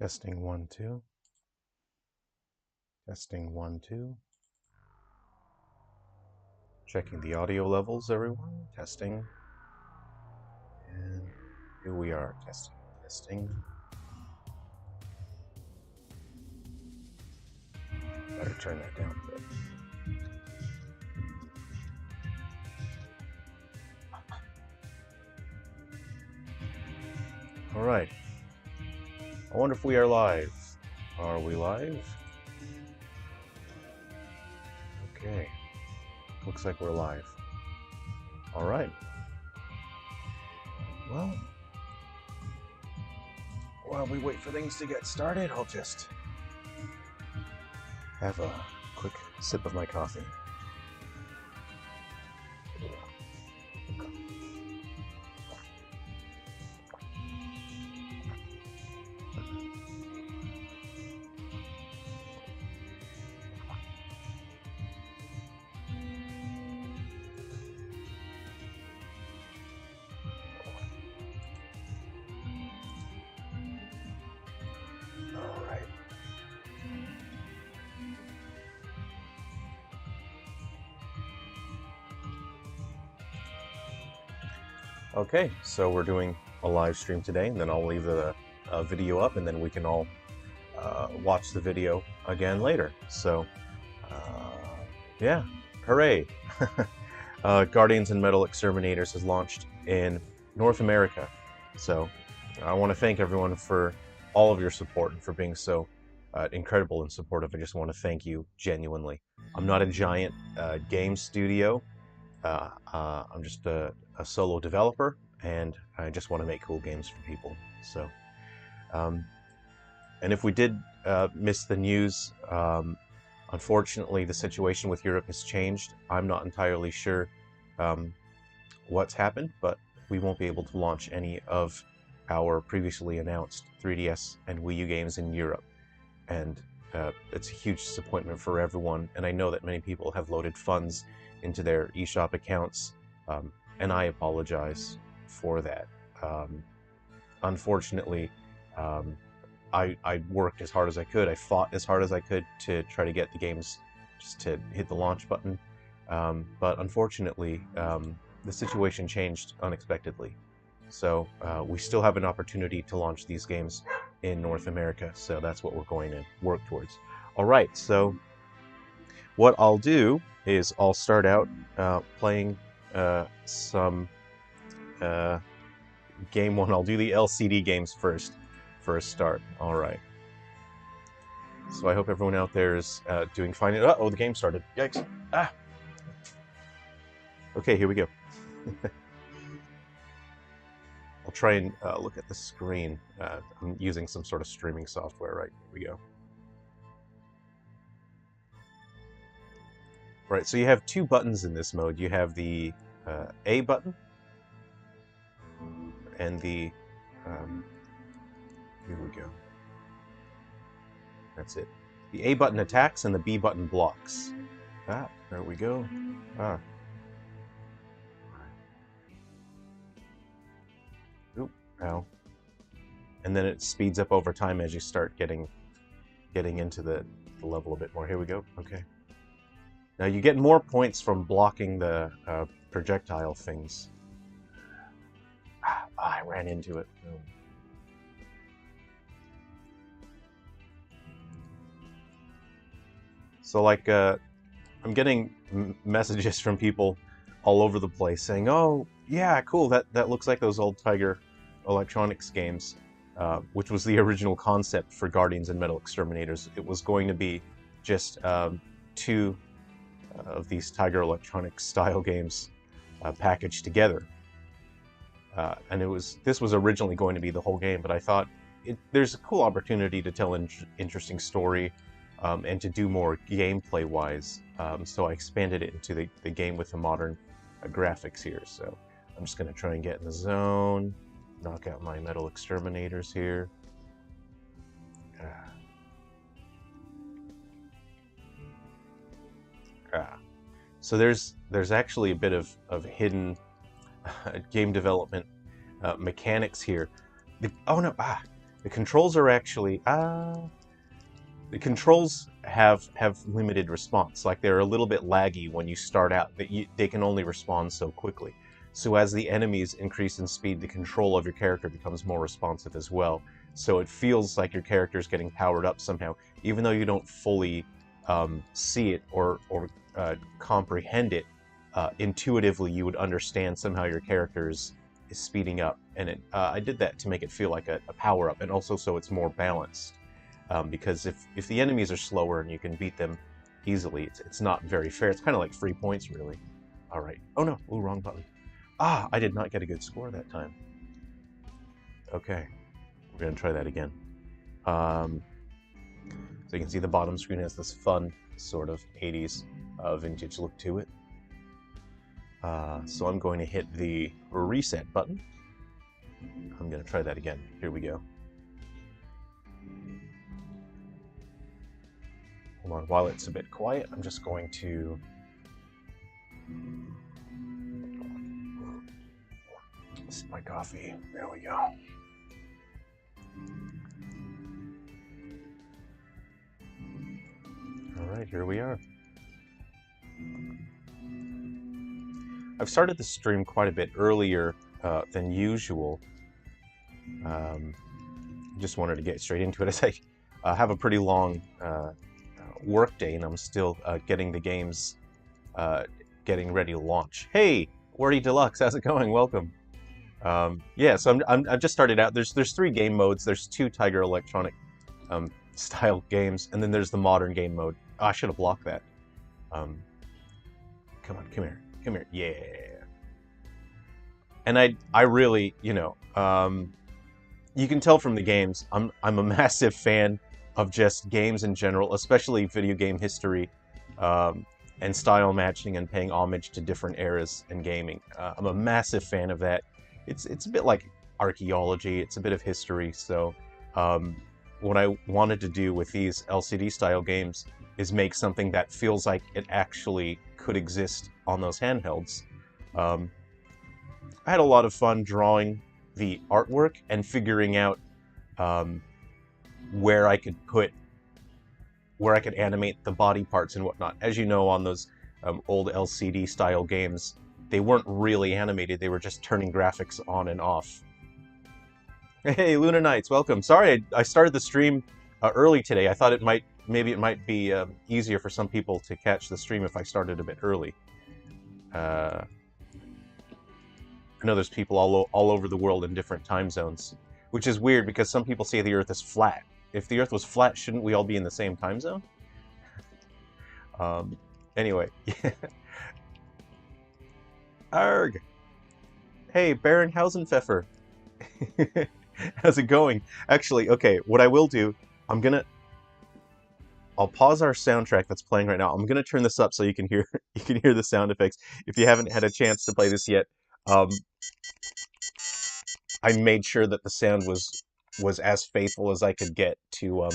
Testing 1 2. Testing 1 2. Checking the audio levels, everyone. Testing. And here we are. Testing. Testing. Better turn that down a bit. Alright. I wonder if we are live. Are we live? Okay. Looks like we're live. Alright. Well, while we wait for things to get started, I'll just have a quick sip of my coffee. Okay, so we're doing a live stream today, and then I'll leave the video up, and then we can all watch the video again later. So, yeah, hooray! Guardians and Metal Exterminators has launched in North America. So, I want to thank everyone for all of your support and for being so incredible and supportive. I just want to thank you genuinely. I'm not a giant game studio. I'm just a solo developer, and I just want to make cool games for people. So, and if we did miss the news, unfortunately, the situation with Europe has changed. I'm not entirely sure what's happened, but we won't be able to launch any of our previously announced 3DS and Wii U games in Europe. And it's a huge disappointment for everyone, and I know that many people have loaded funds into their eShop accounts, and I apologize for that. Unfortunately, I worked as hard as I could. I fought as hard as I could to try to get the games just to hit the launch button, but unfortunately, the situation changed unexpectedly. So we still have an opportunity to launch these games in North America, so that's what we're going to work towards. All right, so what I'll do is I'll start out playing some game one. I'll do the LCD games first for a start. All right. So I hope everyone out there is doing fine. Oh, the game started. Yikes. Ah. Okay, here we go. I'll try and look at the screen. I'm using some sort of streaming software, right? Here we go. Right, so you have two buttons in this mode. You have the A button and the, here we go. That's it. The A button attacks and the B button blocks. Ah, there we go. Ah. Oop, ow. And then it speeds up over time as you start getting into the level a bit more. Here we go. Okay. Now you get more points from blocking the projectile things. I ran into it. Oh. So like, I'm getting messages from people all over the place saying, "Oh, yeah, cool. That looks like those old Tiger Electronics games," which was the original concept for Guardians and Metal Exterminators. It was going to be just two of these Tiger Electronics style games packaged together, and this was originally going to be the whole game. But I thought there's a cool opportunity to tell an interesting story and to do more gameplay wise. So I expanded it into the game with the modern graphics here. So I'm just going to try and get in the zone, knock out my Metal Exterminators here. So there's actually a bit of hidden game development mechanics here. Oh no! The controls are actually the controls have limited response. Like they're a little bit laggy when you start out. They can only respond so quickly. So as the enemies increase in speed, the control of your character becomes more responsive as well. So it feels like your character is getting powered up somehow, even though you don't fully see it or comprehend it. Intuitively, you would understand somehow your character is speeding up, and I did that to make it feel like a power up, and also so it's more balanced. Because if the enemies are slower and you can beat them easily, it's not very fair. It's kind of like free points, really. All right. Oh no! Ooh, wrong button. Ah, I did not get a good score that time. Okay, we're gonna try that again. So you can see the bottom screen has this fun sort of 80s vintage look to it. So I'm going to hit the reset button. I'm going to try that again. Here we go. Hold on, while it's a bit quiet, I'm just going to sip my coffee. There we go. All right, here we are. I've started the stream quite a bit earlier than usual. Just wanted to get straight into it. As I have a pretty long work day, and I'm still getting the games getting ready to launch. Hey, Wordy Deluxe, how's it going? Welcome. Yeah, so I've just started out. There's 3 game modes. There's 2 Tiger Electronic style games, and then there's the modern game mode. Oh, I should have blocked that. Come on, come here, yeah. And I really, you know, you can tell from the games, I'm a massive fan of just games in general, especially video game history, and style matching and paying homage to different eras in gaming. I'm a massive fan of that. It's a bit like archaeology. It's a bit of history. So what I wanted to do with these LCD style games is make something that feels like it actually could exist on those handhelds. I had a lot of fun drawing the artwork and figuring out where I could animate the body parts and whatnot. As you know, on those old LCD style games, they weren't really animated. They were just turning graphics on and off. Hey, Luna Knights, welcome. Sorry, I started the stream early today. I thought maybe it might be easier for some people to catch the stream if I started a bit early. I know there's people all over the world in different time zones, which is weird because some people say the Earth is flat. If the Earth was flat, shouldn't we all be in the same time zone? Anyway. Arg! Hey, Baron Hausenpfeffer. How's it going? Actually, okay, what I will do, I'll pause our soundtrack that's playing right now. I'm gonna turn this up so you can hear the sound effects. If you haven't had a chance to play this yet, I made sure that the sound was as faithful as I could get to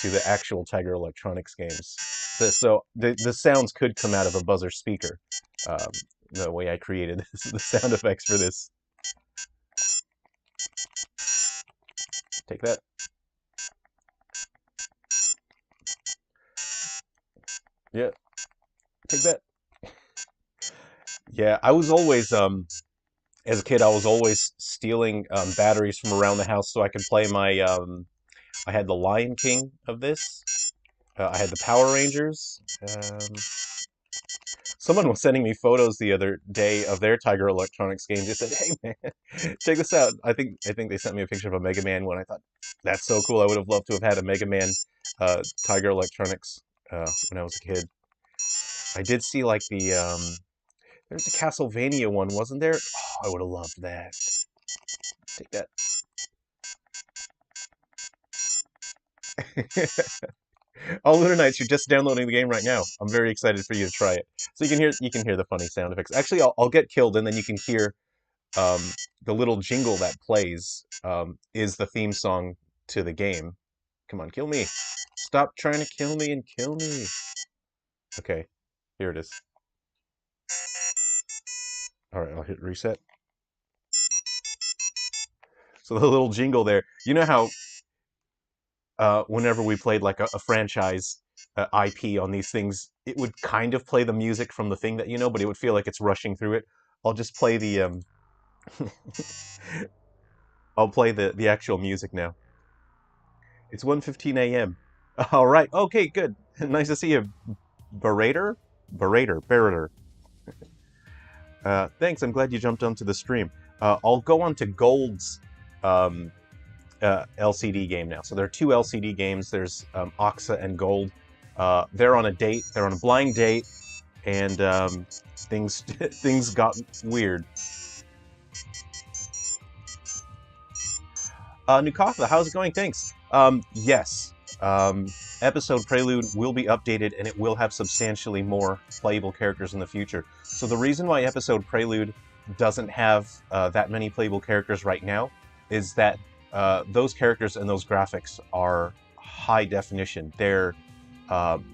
the actual Tiger Electronics games. So the sounds could come out of a buzzer speaker. The way I created the sound effects for this. Take that. Yeah. Take that. Yeah, I was always as a kid, I was always stealing batteries from around the house so I could play my I had the Lion King of this. I had the Power Rangers. Someone was sending me photos the other day of their Tiger Electronics games. They said, "Hey man, check this out." I think they sent me a picture of a Mega Man one. I thought that's so cool. I would have loved to have had a Mega Man Tiger Electronics when I was a kid. I did see like there's a Castlevania one, wasn't there? Oh, I would have loved that. Take that. Oh, Lunar Knights, you're just downloading the game right now. I'm very excited for you to try it. So you can hear the funny sound effects. Actually, I'll get killed, and then you can hear the little jingle that plays is the theme song to the game. Come on, kill me! Stop trying to kill me and kill me. Okay, here it is. All right, I'll hit reset. So the little jingle there, you know how whenever we played like a franchise IP on these things, it would kind of play the music from the thing that you know, but it would feel like it's rushing through it. I'll just play the I'll play the actual music now. It's 1:15 a.m. All right. Okay, good. Nice to see you, Berater. Berater. Thanks. I'm glad you jumped onto the stream. I'll go on to Gold's um, LCD game now. So there are two LCD games. There's Oxa and Gold. They're on a date. They're on a blind date, and things things got weird. Nukatha, how's it going? Thanks. Yes. Episode Prelude will be updated, and it will have substantially more playable characters in the future. So the reason why Episode Prelude doesn't have that many playable characters right now is that those characters and those graphics are high definition. They're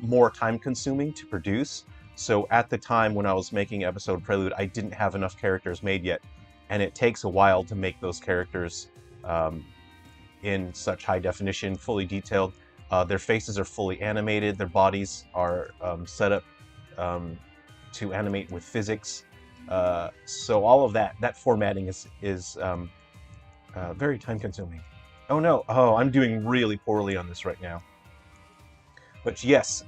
more time-consuming to produce. So at the time when I was making Episode Prelude, I didn't have enough characters made yet, and it takes a while to make those characters in such high definition, fully detailed. Their faces are fully animated. Their bodies are set up to animate with physics. So all of that formatting is very time-consuming. Oh no! Oh, I'm doing really poorly on this right now. But yes,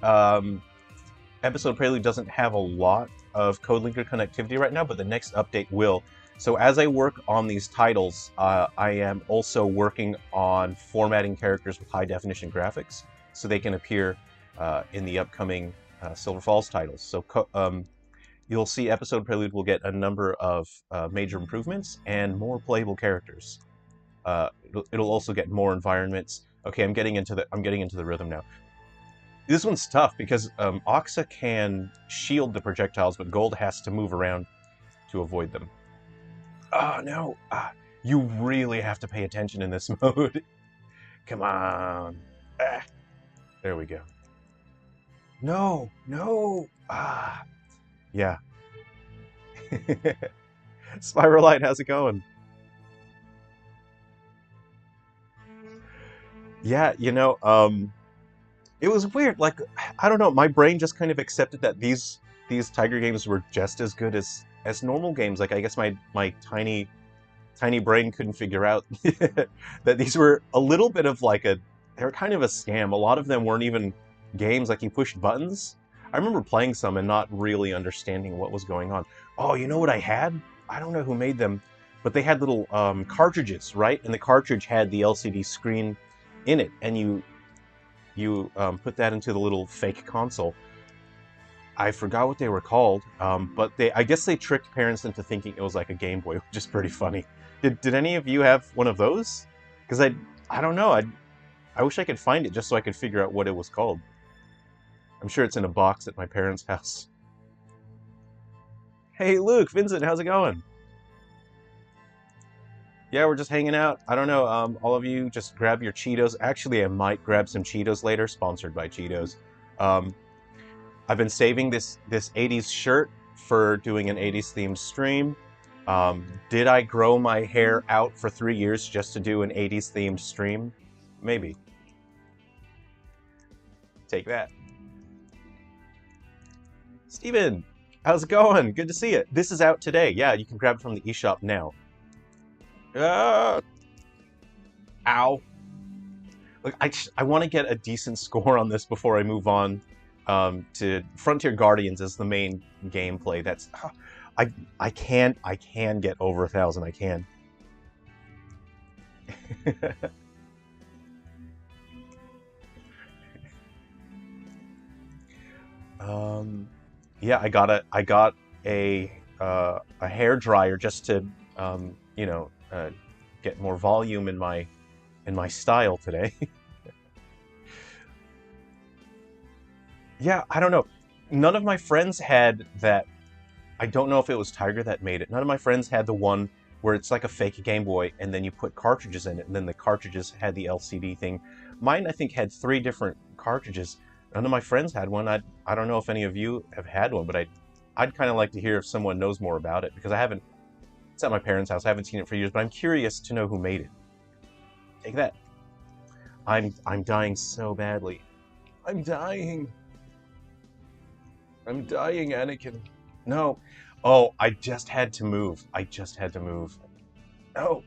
Episode Prelude doesn't have a lot of code linker connectivity right now, but the next update will. So as I work on these titles, I am also working on formatting characters with high definition graphics so they can appear in the upcoming Silver Falls titles. So you'll see Episode Prelude will get a number of major improvements and more playable characters. It'll also get more environments. Okay, I'm getting into the rhythm now. This one's tough because Oxa can shield the projectiles, but Gold has to move around to avoid them. Oh, no. You really have to pay attention in this mode. Come on. There we go. No. Yeah. Spiralite, how's it going? Yeah, it was weird. Like, I don't know, my brain just kind of accepted that these Tiger games were just as good as normal games. Like, I guess my tiny brain couldn't figure out that these were a little bit of like they were kind of a scam. A lot of them weren't even games, like you pushed buttons. I remember playing some and not really understanding what was going on. Oh, you know what I had? I don't know who made them, but they had little cartridges, right? And the cartridge had the LCD screen in it, and you put that into the little fake console. I forgot what they were called, but I guess they tricked parents into thinking it was like a Game Boy, which is pretty funny. Did any of you have one of those? Because I don't know. I wish I could find it just so I could figure out what it was called. I'm sure it's in a box at my parents' house. Hey, Luke, Vincent, how's it going? Yeah, we're just hanging out. I don't know, all of you just grab your Cheetos. Actually, I might grab some Cheetos later, sponsored by Cheetos. I've been saving this 80s shirt for doing an 80s themed stream. Did I grow my hair out for 3 years just to do an 80s themed stream? Maybe. Take that. Steven, how's it going? Good to see you. This is out today. Yeah, you can grab it from the eShop now. Ow. Look, I want to get a decent score on this before I move on to Frontier Guardians as the main gameplay. That's I can get over 1,000. I can. Yeah, I got a hair dryer just to get more volume in my style today. Yeah, I don't know. None of my friends had that. I don't know if it was Tiger that made it. None of my friends had the one where it's like a fake Game Boy and then you put cartridges in it and then the cartridges had the LCD thing. Mine, I think, had 3 different cartridges. None of my friends had one. I don't know if any of you have had one, but I'd kind of like to hear if someone knows more about it because I haven't. It's at my parents' house. I haven't seen it for years, but I'm curious to know who made it. Take that. I'm dying so badly. I'm dying. I'm dying, Anakin. No. Oh, I just had to move. I just had to move. Oh.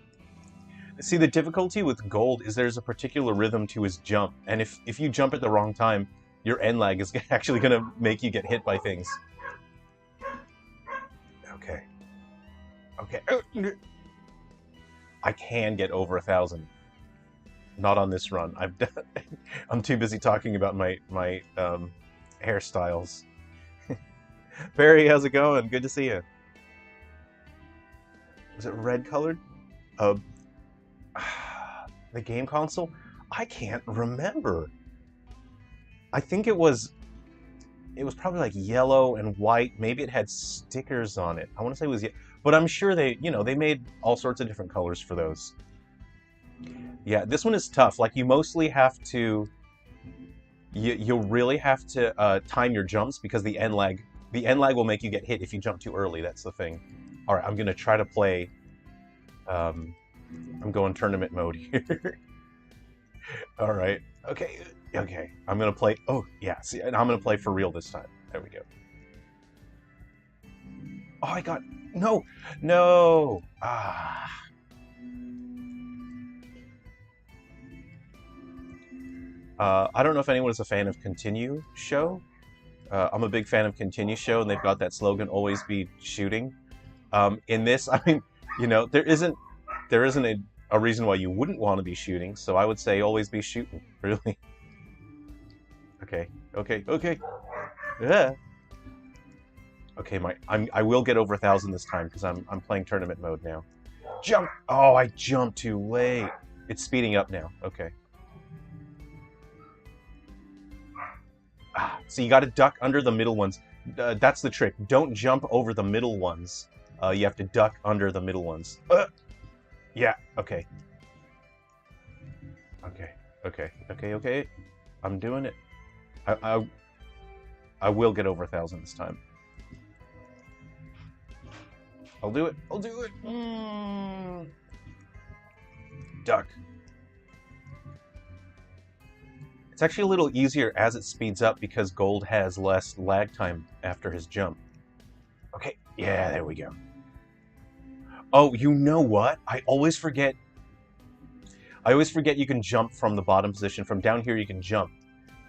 See, the difficulty with Gold is there's a particular rhythm to his jump, and if you jump at the wrong time, your end lag is actually going to make you get hit by things. Okay. Okay. I can get over 1,000. Not on this run. I'm too busy talking about my hairstyles. Barry, how's it going? Good to see you. Was it red colored? The game console? I can't remember. I think it was probably like yellow and white. Maybe it had stickers on it. I want to say it was, but I'm sure they made all sorts of different colors for those. Yeah, this one is tough. Like, you mostly have to, you really have to time your jumps, because the end lag will make you get hit if you jump too early. That's the thing. All right, I'm gonna try to play. I'm going tournament mode here. All right. Okay. Okay. I'm gonna play. Oh yeah. See, and I'm gonna play for real this time. There we go. Oh, I got no. Ah. I don't know if anyone is a fan of Continue Show. I'm a big fan of Continue Show, and they've got that slogan, "Always be shooting." In this, I mean, there isn't a reason why you wouldn't want to be shooting. So I would say, always be shooting. Really. Okay. Yeah. Okay, I will get over 1,000 this time, because I'm playing tournament mode now. Jump! Oh, I jumped too late. It's speeding up now. Okay. So you got to duck under the middle ones. That's the trick. Don't jump over the middle ones. You have to duck under the middle ones. Yeah. Okay. Okay. I'm doing it. I will get over 1,000 this time. I'll do it. Duck. It's actually a little easier as it speeds up, because Gold has less lag time after his jump. Okay, yeah, there we go. Oh, you know what? I always forget you can jump from the bottom position. From down here you can jump.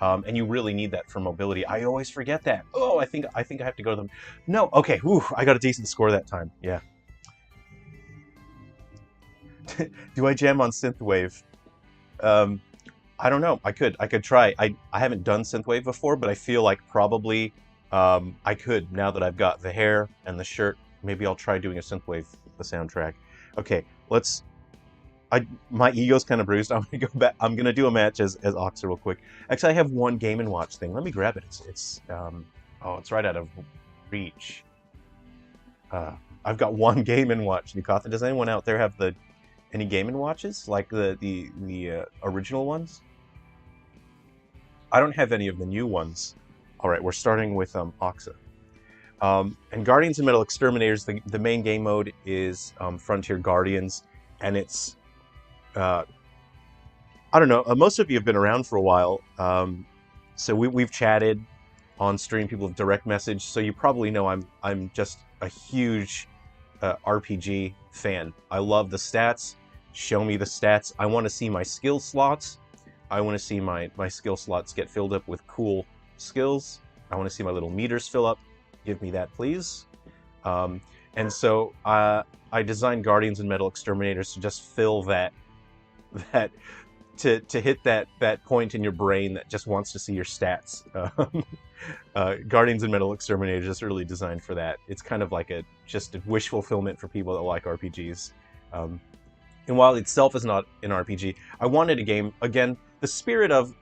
And you really need that for mobility. I always forget that. Oh, I think I have to go to them. No, okay, whew, I got a decent score that time. Yeah. Do I jam on Synthwave? I don't know. I could try. I haven't done Synthwave before, but I feel like probably I could, now that I've got the hair and the shirt. Maybe I'll try doing a Synthwave, the soundtrack. Okay, let's. My ego's kind of bruised. I'm gonna go back. I'm gonna do a match as Oxa real quick. Actually, I have one Game & Watch thing. Let me grab it. It's right out of reach. I've got one Game & Watch. Nikatha, does anyone out there have any Game & Watches, like the original ones? I don't have any of the new ones. All right, we're starting with Oxa. And Guardians and Metal Exterminators, the main game mode is Frontier Guardians, and it's I don't know. Most of you have been around for a while, so we've chatted on stream. People have direct messaged, so you probably know I'm just a huge RPG fan. I love the stats. Show me the stats. I want to see my skill slots. I want to see my skill slots get filled up with cool skills. I want to see my little meters fill up. Give me that, please. And so I designed Guardians and Metal Exterminators to just fill that to hit that point in your brain that just wants to see your stats. Guardians and Metal Exterminators is really designed for that. It's kind of like just a wish fulfillment for people that like RPGs. And while itself is not an RPG, I wanted a game, again, the spirit of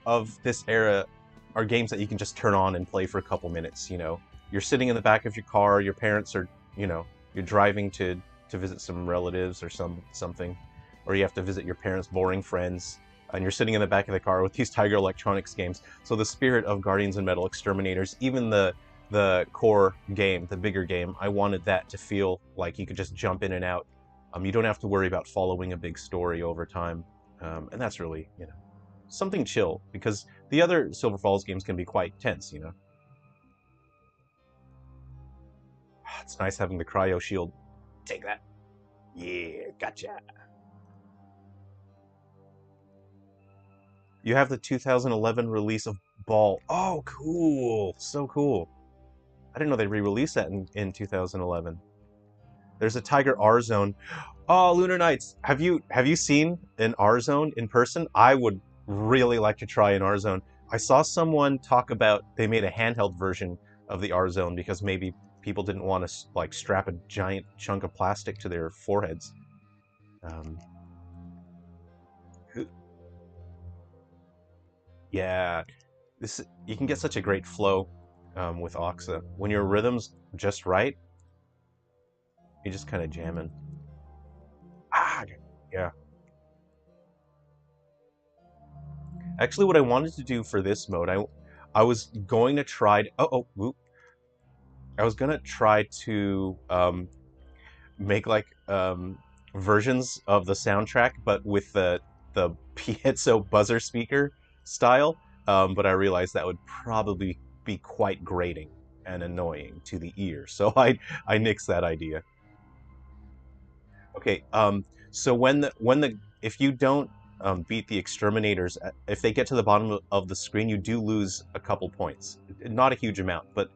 this era are games that you can just turn on and play for a couple minutes, You're sitting in the back of your car, your parents are, you're driving to visit some relatives or something, or you have to visit your parents' boring friends, and you're sitting in the back of the car with these Tiger Electronics games. So the spirit of Guardians and Metal Exterminators, even the core game, the bigger game, I wanted that to feel like you could just jump in and out. You don't have to worry about following a big story over time. And that's really, something chill, because the other Silver Falls games can be quite tense. It's nice having the cryo shield. Take that. Yeah, gotcha. You have the 2011 release of Ball. Oh, cool. So cool. I didn't know they re-released that in 2011. There's a Tiger R Zone. Oh, Lunar Nights. Have you seen an R Zone in person? I would really like to try an R Zone. I saw someone talk about they made a handheld version of the R Zone because maybe people didn't want to like strap a giant chunk of plastic to their foreheads. Um, yeah, this you can get such a great flow with Oxa when your rhythm's just right. You're just kind of jamming. Ah, yeah. Actually, what I wanted to do for this mode, I was going to try. Whoop. I was gonna try to make like versions of the soundtrack, but with the piezo buzzer speaker style. But I realized that would probably be quite grating and annoying to the ear, so I nixed that idea. Okay, so when the if you don't beat the exterminators, if they get to the bottom of the screen, you do lose a couple points. Not a huge amount, but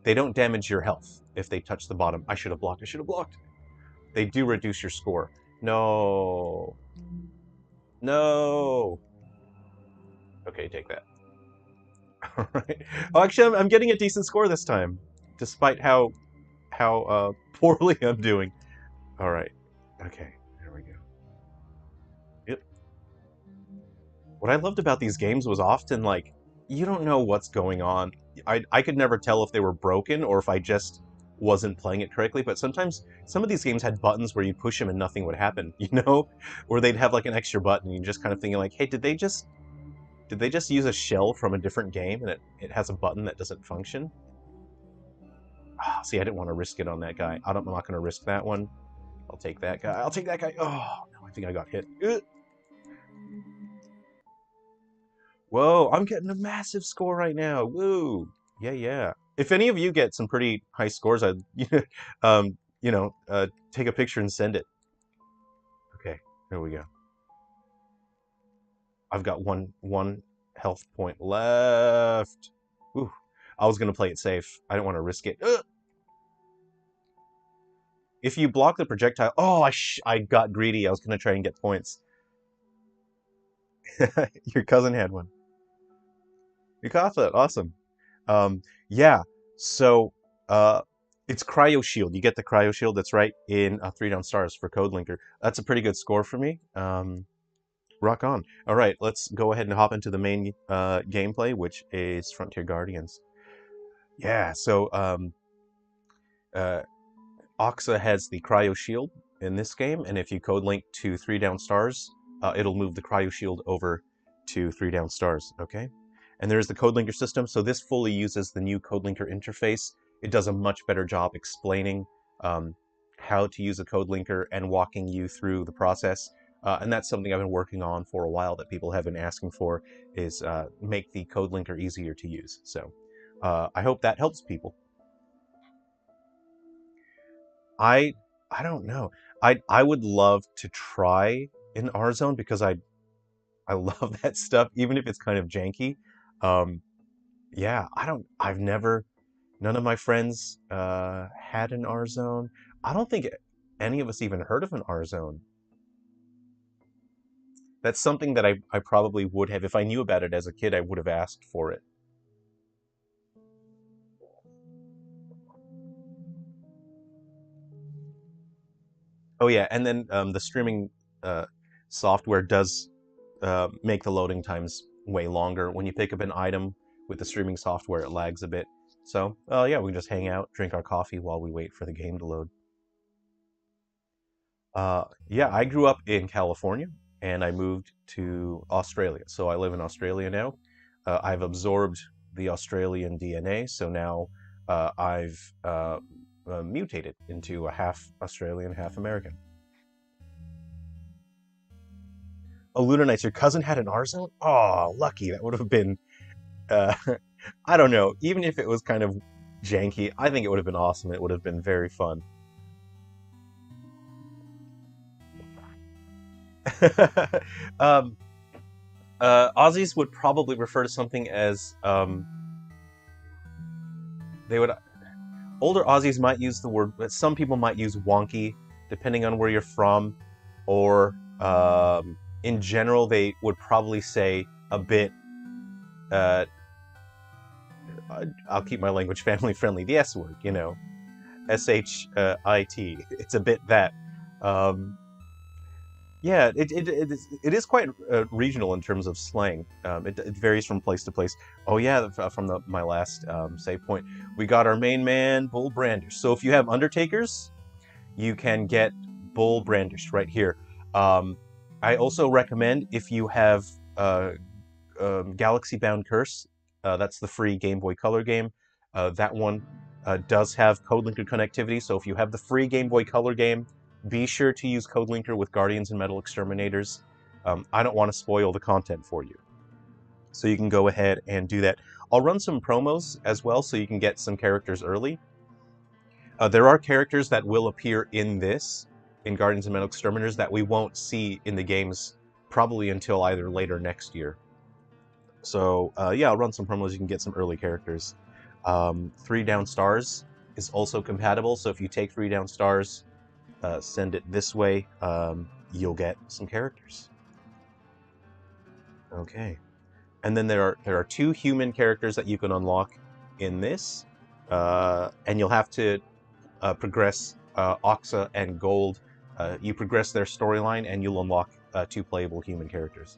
they don't damage your health if they touch the bottom. I should have blocked. I should have blocked. They do reduce your score. No, no. Okay, take that. All right. Oh, actually, I'm getting a decent score this time, despite how poorly I'm doing. All right. Okay. There we go. Yep. What I loved about these games was often like you don't know what's going on. I could never tell if they were broken or if I just wasn't playing it correctly, but sometimes some of these games had buttons where you'd push them and nothing would happen, or they'd have like an extra button and you're just kind of thinking like, hey, did they just use a shell from a different game and it has a button that doesn't function? Ah, see, I didn't want to risk it on that guy. I'm not going to risk that one. I'll take that guy. I'll take that guy. Oh, no, I think I got hit. Ugh. Whoa, I'm getting a massive score right now. Woo. Yeah, yeah. If any of you get some pretty high scores, I'd take a picture and send it. Okay, there we go. I've got one health point left. Ooh, I was gonna play it safe. I didn't want to risk it. Ugh! If you block the projectile, oh, I got greedy. I was gonna try and get points. Your cousin had one. You caught that. Awesome. Yeah. So, uh, it's Cryo Shield. You get the Cryo Shield. That's right in 3 down stars for Code Linker. That's a pretty good score for me. Rock on. All right, let's go ahead and hop into the main gameplay, which is Frontier Guardians. Yeah. So, uh, Oxa has the Cryo Shield in this game, and if you code link to 3 down stars, it'll move the Cryo Shield over to 3 down stars. Okay. And there's the CodeLinker system. So this fully uses the new CodeLinker interface. It does a much better job explaining how to use a CodeLinker and walking you through the process. And that's something I've been working on for a while that people have been asking for is make the CodeLinker easier to use. So I hope that helps people. I I don't know. I would love to try an R zone because I love that stuff, even if it's kind of janky. Um, Yeah, I've never, none of my friends had an R zone. I don't think any of us even heard of an R zone. That's something that I probably would have, if I knew about it as a kid, I would have asked for it. Oh yeah, and then the streaming uh, software does make the loading times way longer. When you pick up an item with the streaming software, it lags a bit. So, yeah, we can just hang out, drink our coffee while we wait for the game to load. Yeah, I grew up in California and I moved to Australia. So I live in Australia now. I've absorbed the Australian DNA, so now I've mutated into a half Australian, half American. Oh, Lunar Knights, your cousin had an R-Zone? Oh, lucky. That would have been, uh, I don't know. Even if it was kind of janky, I think it would have been awesome. It would have been very fun. um, Aussies would probably refer to something as, they would, older Aussies might use the word, but some people might use wonky, depending on where you're from, or in general, they would probably say a bit, uh, I'll keep my language family friendly, the S word, you know, S-H-I-T. It's a bit that. Um, yeah, it is quite regional in terms of slang. It varies from place to place. Oh yeah, from my last save point, we got our main man, Bull Branders. So if you have Undertakers, you can get Bull Branders right here. I also recommend if you have Galaxy Bound Curse, that's the free Game Boy Color game. That one does have Code Linker connectivity, so if you have the free Game Boy Color game, be sure to use Code Linker with Guardians and Metal Exterminators. I don't want to spoil the content for you. So you can go ahead and do that. I'll run some promos as well so you can get some characters early. There are characters that will appear in this, in Guardians and Metal Exterminators, that we won't see in the games probably until either later next year. So yeah, I'll run some promos. You can get some early characters. 3 down stars is also compatible. So if you take 3 down stars, send it this way, you'll get some characters. Okay, and then there are 2 human characters that you can unlock in this, and you'll have to progress Oxa and Gold. You progress their storyline, and you'll unlock 2 playable human characters.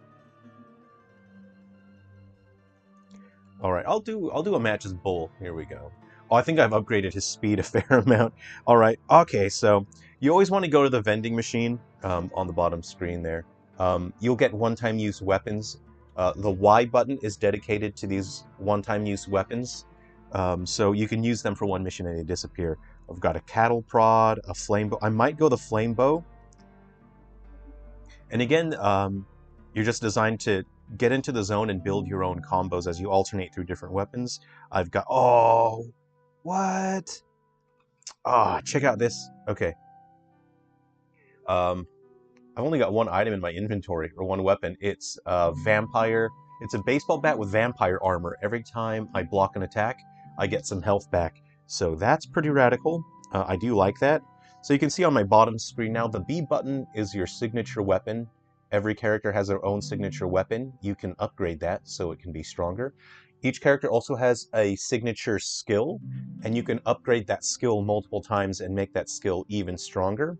All right, I'll do a match as Bull. Here we go. Oh, I think I've upgraded his speed a fair amount. All right, okay, so you always want to go to the vending machine on the bottom screen there. You'll get one-time use weapons. The Y button is dedicated to these one-time use weapons, so you can use them for one mission and they disappear. I've got a cattle prod, a flame bow. I might go the flame bow. And again, you're just designed to get into the zone and build your own combos as you alternate through different weapons. I've got... Oh! What? Ah, oh, check out this. Okay. I've only got 1 item in my inventory, or 1 weapon. It's a vampire... It's a baseball bat with vampire armor. Every time I block an attack, I get some health back. So that's pretty radical. I do like that. So you can see on my bottom screen now, the B button is your signature weapon. Every character has their own signature weapon. You can upgrade that so it can be stronger. Each character also has a signature skill, and you can upgrade that skill multiple times and make that skill even stronger.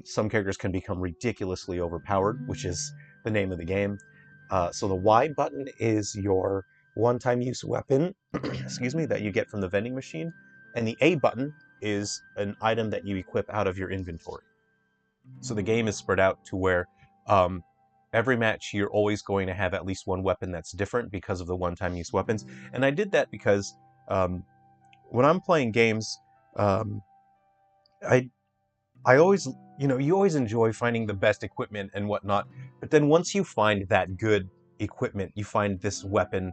Some characters can become ridiculously overpowered, which is the name of the game. So the Y button is your one-time use weapon, excuse me, that you get from the vending machine, and the A button is an item that you equip out of your inventory. So the game is spread out to where every match you're always going to have at least 1 weapon that's different because of the one-time use weapons. And I did that because when I'm playing games, I always, you always enjoy finding the best equipment and whatnot, but then once you find that good equipment, you find this weapon,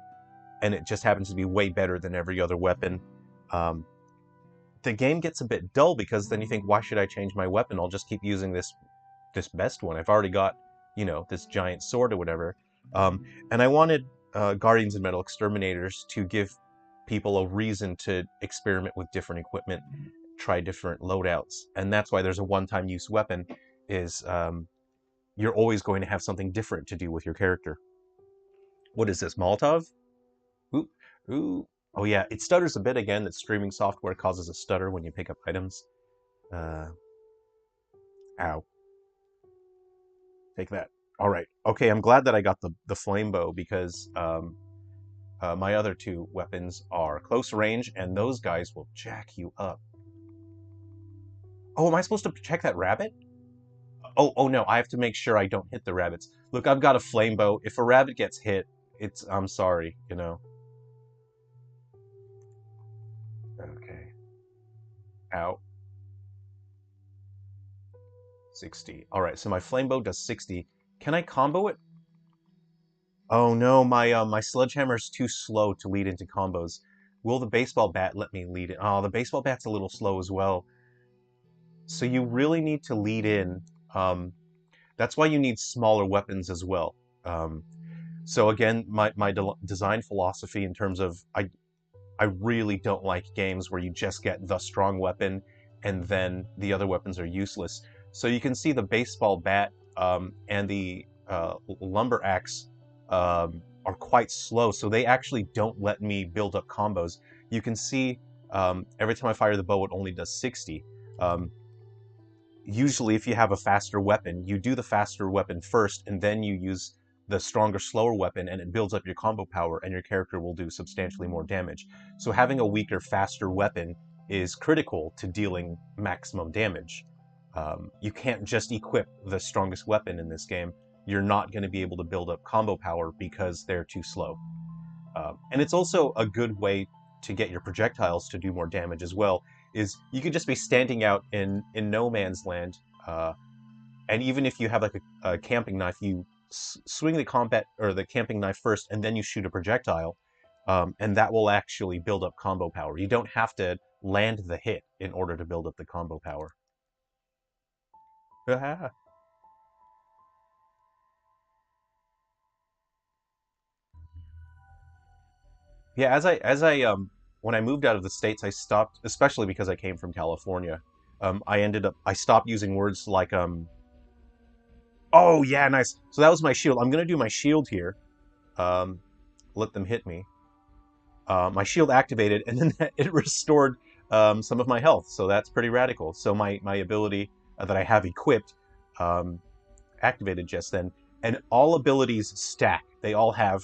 and it just happens to be way better than every other weapon, the game gets a bit dull because then you think, why should I change my weapon? I'll just keep using this best one. I've already got, this giant sword or whatever. And I wanted Guardians and Metal Exterminators to give people a reason to experiment with different equipment, try different loadouts, and that's why there's a one-time use weapon, is you're always going to have something different to do with your character. What is this, Molotov? Ooh, ooh. Oh yeah, it stutters a bit again. That streaming software causes a stutter when you pick up items. Ow. Take that. All right. Okay, I'm glad that I got the flame bow because my other 2 weapons are close range, and those guys will jack you up. Oh, am I supposed to protect that rabbit? Oh no, I have to make sure I don't hit the rabbits. Look, I've got a flame bow. If a rabbit gets hit, I'm sorry, Okay. Ow. 60. All right, so my flame bow does 60 Can I combo it? Oh no, my sledgehammer is too slow to lead into combos. Will the baseball bat let me lead it? Oh, the baseball bat's a little slow as well. So you really need to lead in. Um, that's why you need smaller weapons as well. Um, so again, my design philosophy in terms of I really don't like games where you just get the strong weapon and then the other weapons are useless. So you can see the baseball bat and the lumber axe are quite slow, so they actually don't let me build up combos. You can see every time I fire the bow, it only does 60. Um, Usually, if you have a faster weapon, you do the faster weapon first, and then you use the stronger, slower weapon, and it builds up your combo power, and your character will do substantially more damage. So having a weaker, faster weapon is critical to dealing maximum damage. You can't just equip the strongest weapon in this game. You're not going to be able to build up combo power because they're too slow. And it's also a good way to get your projectiles to do more damage as well, is you could just be standing out in no man's land, and even if you have like a camping knife, you swing the combat or the camping knife first, and then you shoot a projectile, and that will actually build up combo power. You don't have to land the hit in order to build up the combo power. Yeah, as I when I moved out of the States, I stopped, especially because I came from California. I stopped using words like oh yeah, nice. So that was my shield. I'm gonna do my shield here. Um, let them hit me. My shield activated, and then it restored some of my health. So that's pretty radical. So my ability that I have equipped um, activated just then, and all abilities stack. They all have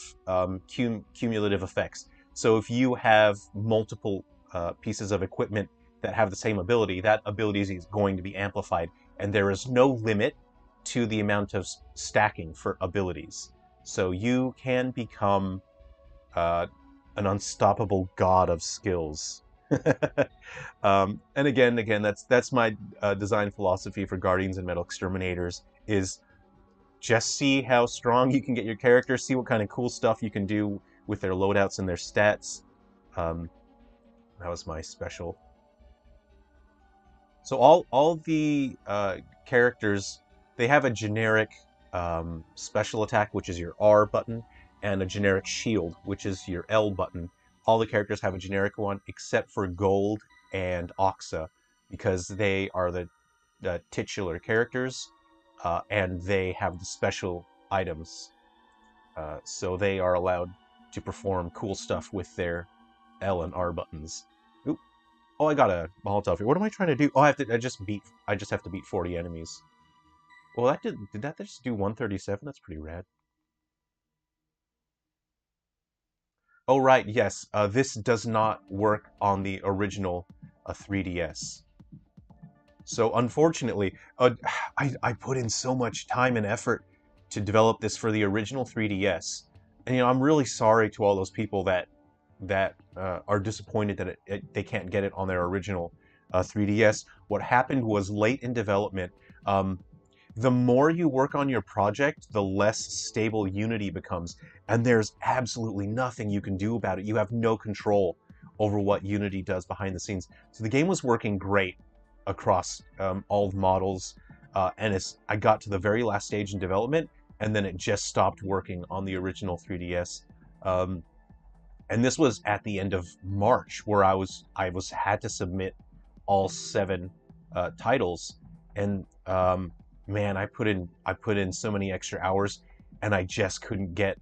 cumulative effects. So if you have multiple pieces of equipment that have the same ability, that ability is going to be amplified, and there is no limit to the amount of stacking for abilities. So you can become uh, an unstoppable god of skills. And again, that's my design philosophy for Guardians and Metal Exterminators is just see how strong you can get your character, see what kind of cool stuff you can do with their loadouts and their stats. Um, that was my special. So all the characters, they have a generic special attack, which is your R button, and a generic shield, which is your L button. All the characters have a generic one, except for Gold and Oxa, because they are the titular characters, and they have the special items. So they are allowed to perform cool stuff with their L and R buttons. Oop. Oh, I got a Molotov here. What am I trying to do? Oh, I just have to beat 40 enemies. Well, did that just do 137? That's pretty rad. Oh, right, yes. This does not work on the original 3DS. So unfortunately, I put in so much time and effort to develop this for the original 3DS. And I'm really sorry to all those people that are disappointed that they can't get it on their original 3DS. What happened was late in development, the more you work on your project, the less stable Unity becomes, and there's absolutely nothing you can do about it. You have no control over what Unity does behind the scenes. So the game was working great across all models, and I got to the very last stage in development, and then it just stopped working on the original 3DS. And this was at the end of March, where I had to submit all 7 titles, and man, I put in so many extra hours, and I just couldn't get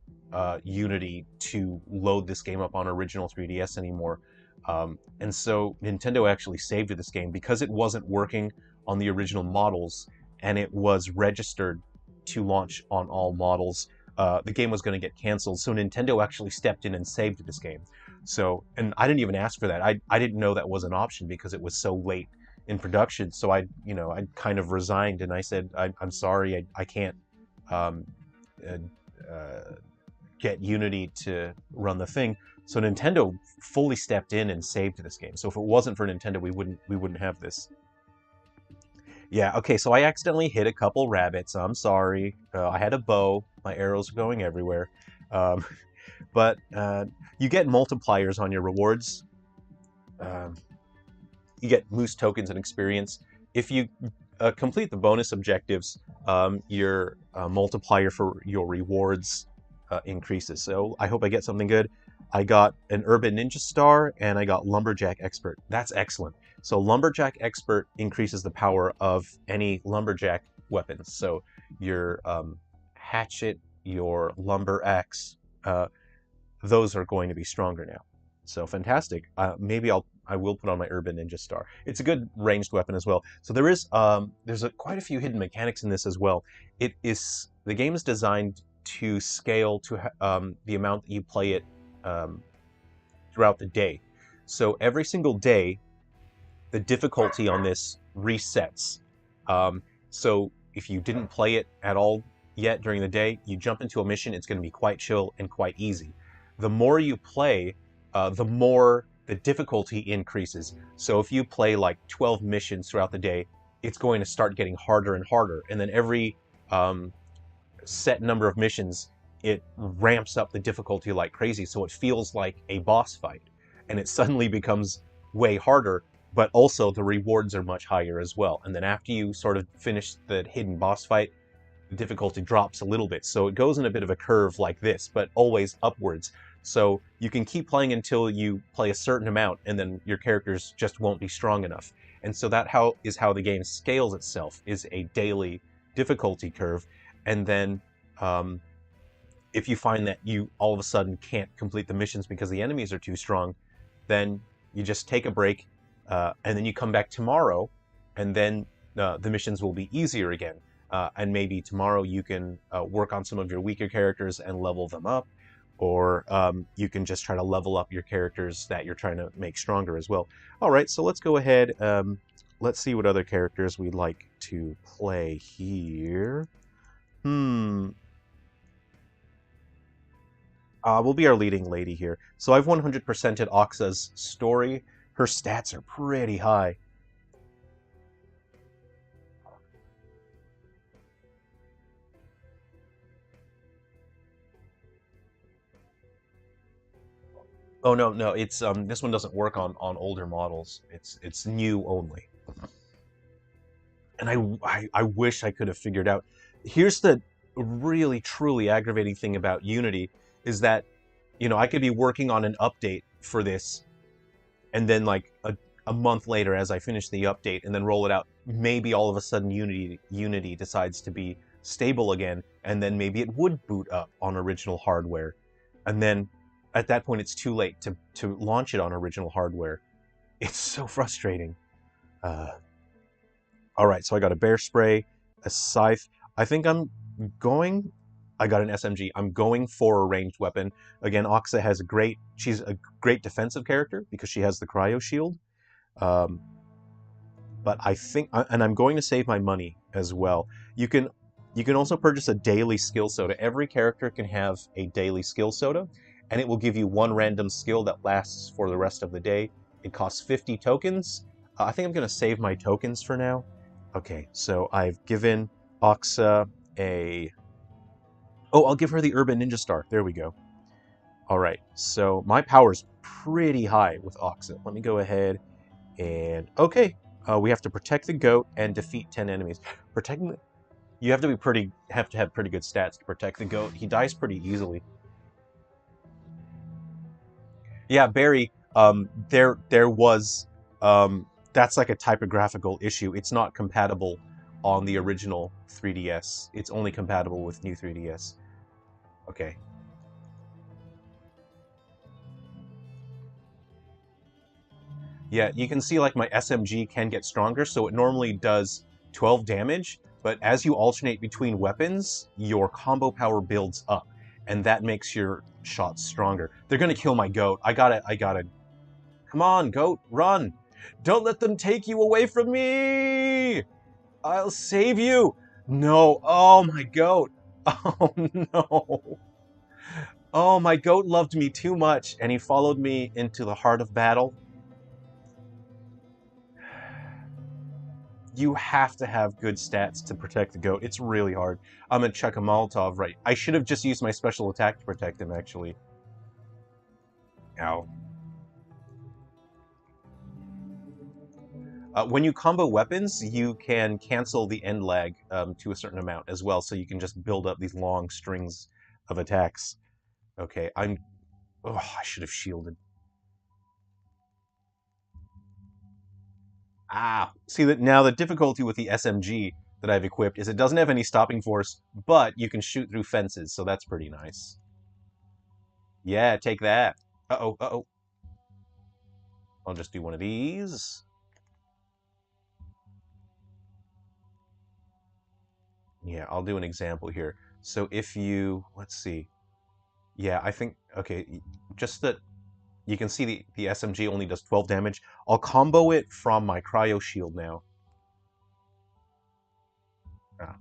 Unity to load this game up on original 3DS anymore. And so Nintendo actually saved this game because it wasn't working on the original models, and it was registered to launch on all models. The game was going to get canceled, so Nintendo actually stepped in and saved this game. So, and I didn't even ask for that. I didn't know that was an option because it was so late in production. So I kind of resigned and I said, I'm sorry, I can't uh, get Unity to run the thing. So Nintendo fully stepped in and saved this game. So if it wasn't for Nintendo, we wouldn't have this. Yeah, okay, so I accidentally hit a couple rabbits. I'm sorry. I had a bow. My arrows were going everywhere. Um, but you get multipliers on your rewards. Um, you get moose tokens and experience. If you complete the bonus objectives, your multiplier for your rewards increases. So I hope I get something good. I got an Urban Ninja Star and I got Lumberjack Expert. That's excellent. So Lumberjack Expert increases the power of any Lumberjack weapons. So your hatchet, your lumber axe, those are going to be stronger now. So fantastic. Maybe I will put on my Urban Ninja Star. It's a good ranged weapon as well. So there's quite a few hidden mechanics in this as well. The game is designed to scale to the amount that you play it um, throughout the day. So every single day, the difficulty on this resets. So if you didn't play it at all yet during the day, you jump into a mission, it's going to be quite chill and quite easy. The more you play, the more the difficulty increases. So if you play like 12 missions throughout the day, it's going to start getting harder and harder. And then every set number of missions, it ramps up the difficulty like crazy. So it feels like a boss fight. And it suddenly becomes way harder, but also the rewards are much higher as well. And then after you sort of finish the hidden boss fight, the difficulty drops a little bit. So it goes in a bit of a curve like this, but always upwards. So you can keep playing until you play a certain amount, and then your characters just won't be strong enough. And so that is how the game scales itself, is a daily difficulty curve. And then if you find that you all of a sudden can't complete the missions because the enemies are too strong, then you just take a break, and then you come back tomorrow, and then the missions will be easier again. And maybe tomorrow you can work on some of your weaker characters and level them up, or you can just try to level up your characters that you're trying to make stronger as well. All right, so let's go ahead. Let's see what other characters we'd like to play here. Will be our leading lady here. So I've 100%ed Oxa's story. Her stats are pretty high. Oh no, it's this one doesn't work on older models. It's new only. And I wish I could have figured out. Here's the really truly aggravating thing about Unity is that, you know, I could be working on an update for this, and then like a month later, as I finish the update and then roll it out, maybe all of a sudden Unity decides to be stable again, and then maybe it would boot up on original hardware, and then at that point it's too late to launch it on original hardware. It's so frustrating. All right, so I got a bear spray, a scythe. I think I got an SMG. I'm going for a ranged weapon. Again, Oxa has she's a great defensive character because she has the cryo shield. But I think, and I'm going to save my money as well. You can also purchase a daily skill soda. Every character can have a daily skill soda, and it will give you one random skill that lasts for the rest of the day. It costs 50 tokens. I think I'm going to save my tokens for now. Okay, so I've given Oxa a... Oh, I'll give her the Urban Ninja Star. There we go. All right, so my power's pretty high with Oxa. Let me go ahead and... Okay, we have to protect the goat and defeat 10 enemies. You have to have pretty good stats to protect the goat. He dies pretty easily. Yeah, Barry, there was... that's like a typographical issue. It's not compatible on the original 3DS. It's only compatible with new 3DS. Okay. Yeah, you can see like my SMG can get stronger, so it normally does 12 damage, but as you alternate between weapons, your combo power builds up, and that makes your shots stronger. They're gonna kill my goat. I gotta... Come on, goat, run! Don't let them take you away from me! I'll save you! No, oh my goat! Oh no! Oh, my goat loved me too much, and he followed me into the heart of battle. You have to have good stats to protect the goat. It's really hard. I'm gonna chuck a Molotov right. I should have just used my special attack to protect him, actually. Ow. When you combo weapons, you can cancel the end lag to a certain amount as well, so you can just build up these long strings of attacks. Okay, I'm... Oh, I should have shielded. Ah! See, that now the difficulty with the SMG that I've equipped is it doesn't have any stopping force, but you can shoot through fences, so that's pretty nice. Yeah, take that. Uh-oh, uh-oh. I'll just do one of these. Yeah, I'll do an example here. So if you... Let's see. Yeah, I think... Okay, just that you can see the SMG only does 12 damage. I'll combo it from my cryo shield now. Ah.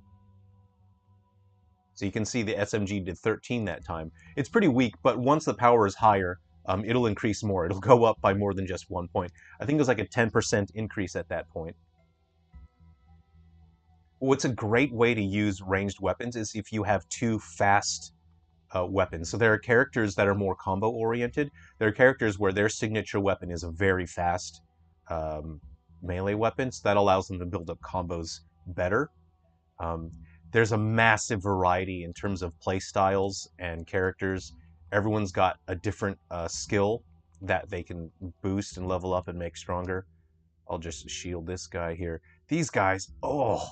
So you can see the SMG did 13 that time. It's pretty weak, but once the power is higher, it'll increase more. It'll go up by more than just 1 point. I think it was like a 10% increase at that point. What's a great way to use ranged weapons is if you have two fast weapons. So there are characters that are more combo oriented. There are characters where their signature weapon is a very fast melee weapon, so that allows them to build up combos better. Um, there's a massive variety in terms of play styles and characters. Everyone's got a different skill that they can boost and level up and make stronger. I'll just shield this guy here. These guys, oh,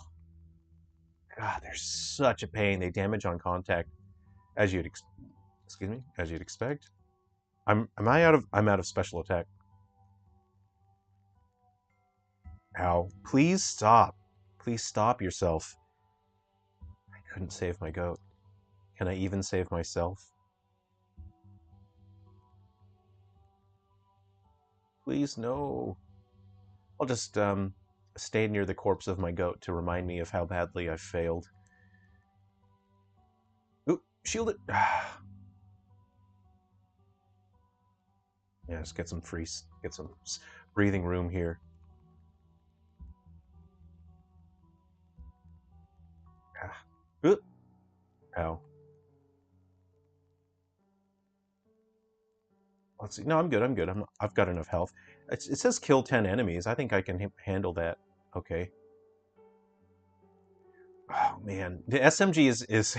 God, they're such a pain. They damage on contact, as you'd excuse me, as you'd expect. I'm out of special attack. Ow. Please stop. Please stop yourself. I couldn't save my goat. Can I even save myself? Please, no. I'll just stay near the corpse of my goat to remind me of how badly I failed. Ooh, shield it. Yeah, just get some breathing room here. Ooh. Ow. Let's see. No, I'm good. I'm good. I've got enough health. It says kill 10 enemies. I think I can handle that. Okay. Oh man, the SMG is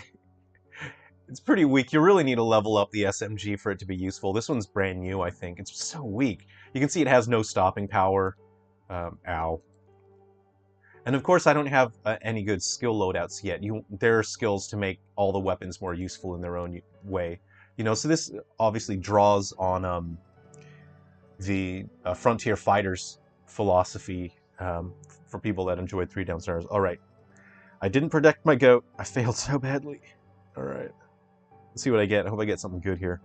it's pretty weak. You really need to level up the SMG for it to be useful. This one's brand new, I think. It's so weak. You can see it has no stopping power. Ow. And of course, I don't have any good skill loadouts yet. There are skills to make all the weapons more useful in their own way. You know, so this obviously draws on the Frontier Fighters philosophy for people that enjoyed 3 Down Stars. All right. I didn't protect my goat. I failed so badly. All right. Let's see what I get. I hope I get something good here.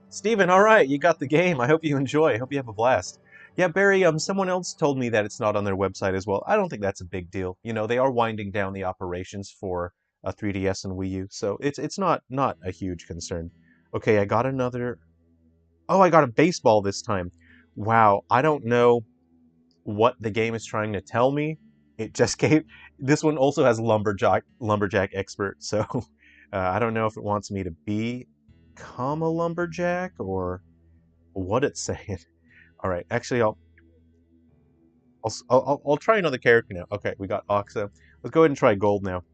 Steven, all right, you got the game. I hope you enjoy. I hope you have a blast. Yeah, Barry, someone else told me that it's not on their website as well. I don't think that's a big deal. You know, they are winding down the operations for 3DS and Wii U, so it's not a huge concern. Okay, I got another... Oh, I got a baseball this time. Wow, I don't know what the game is trying to tell me. It just gave... This one also has lumberjack expert, so I don't know if it wants me to become a lumberjack or what it's saying. All right, actually, I'll try another character now. Okay, we got Oxa. Let's go ahead and try Gold now.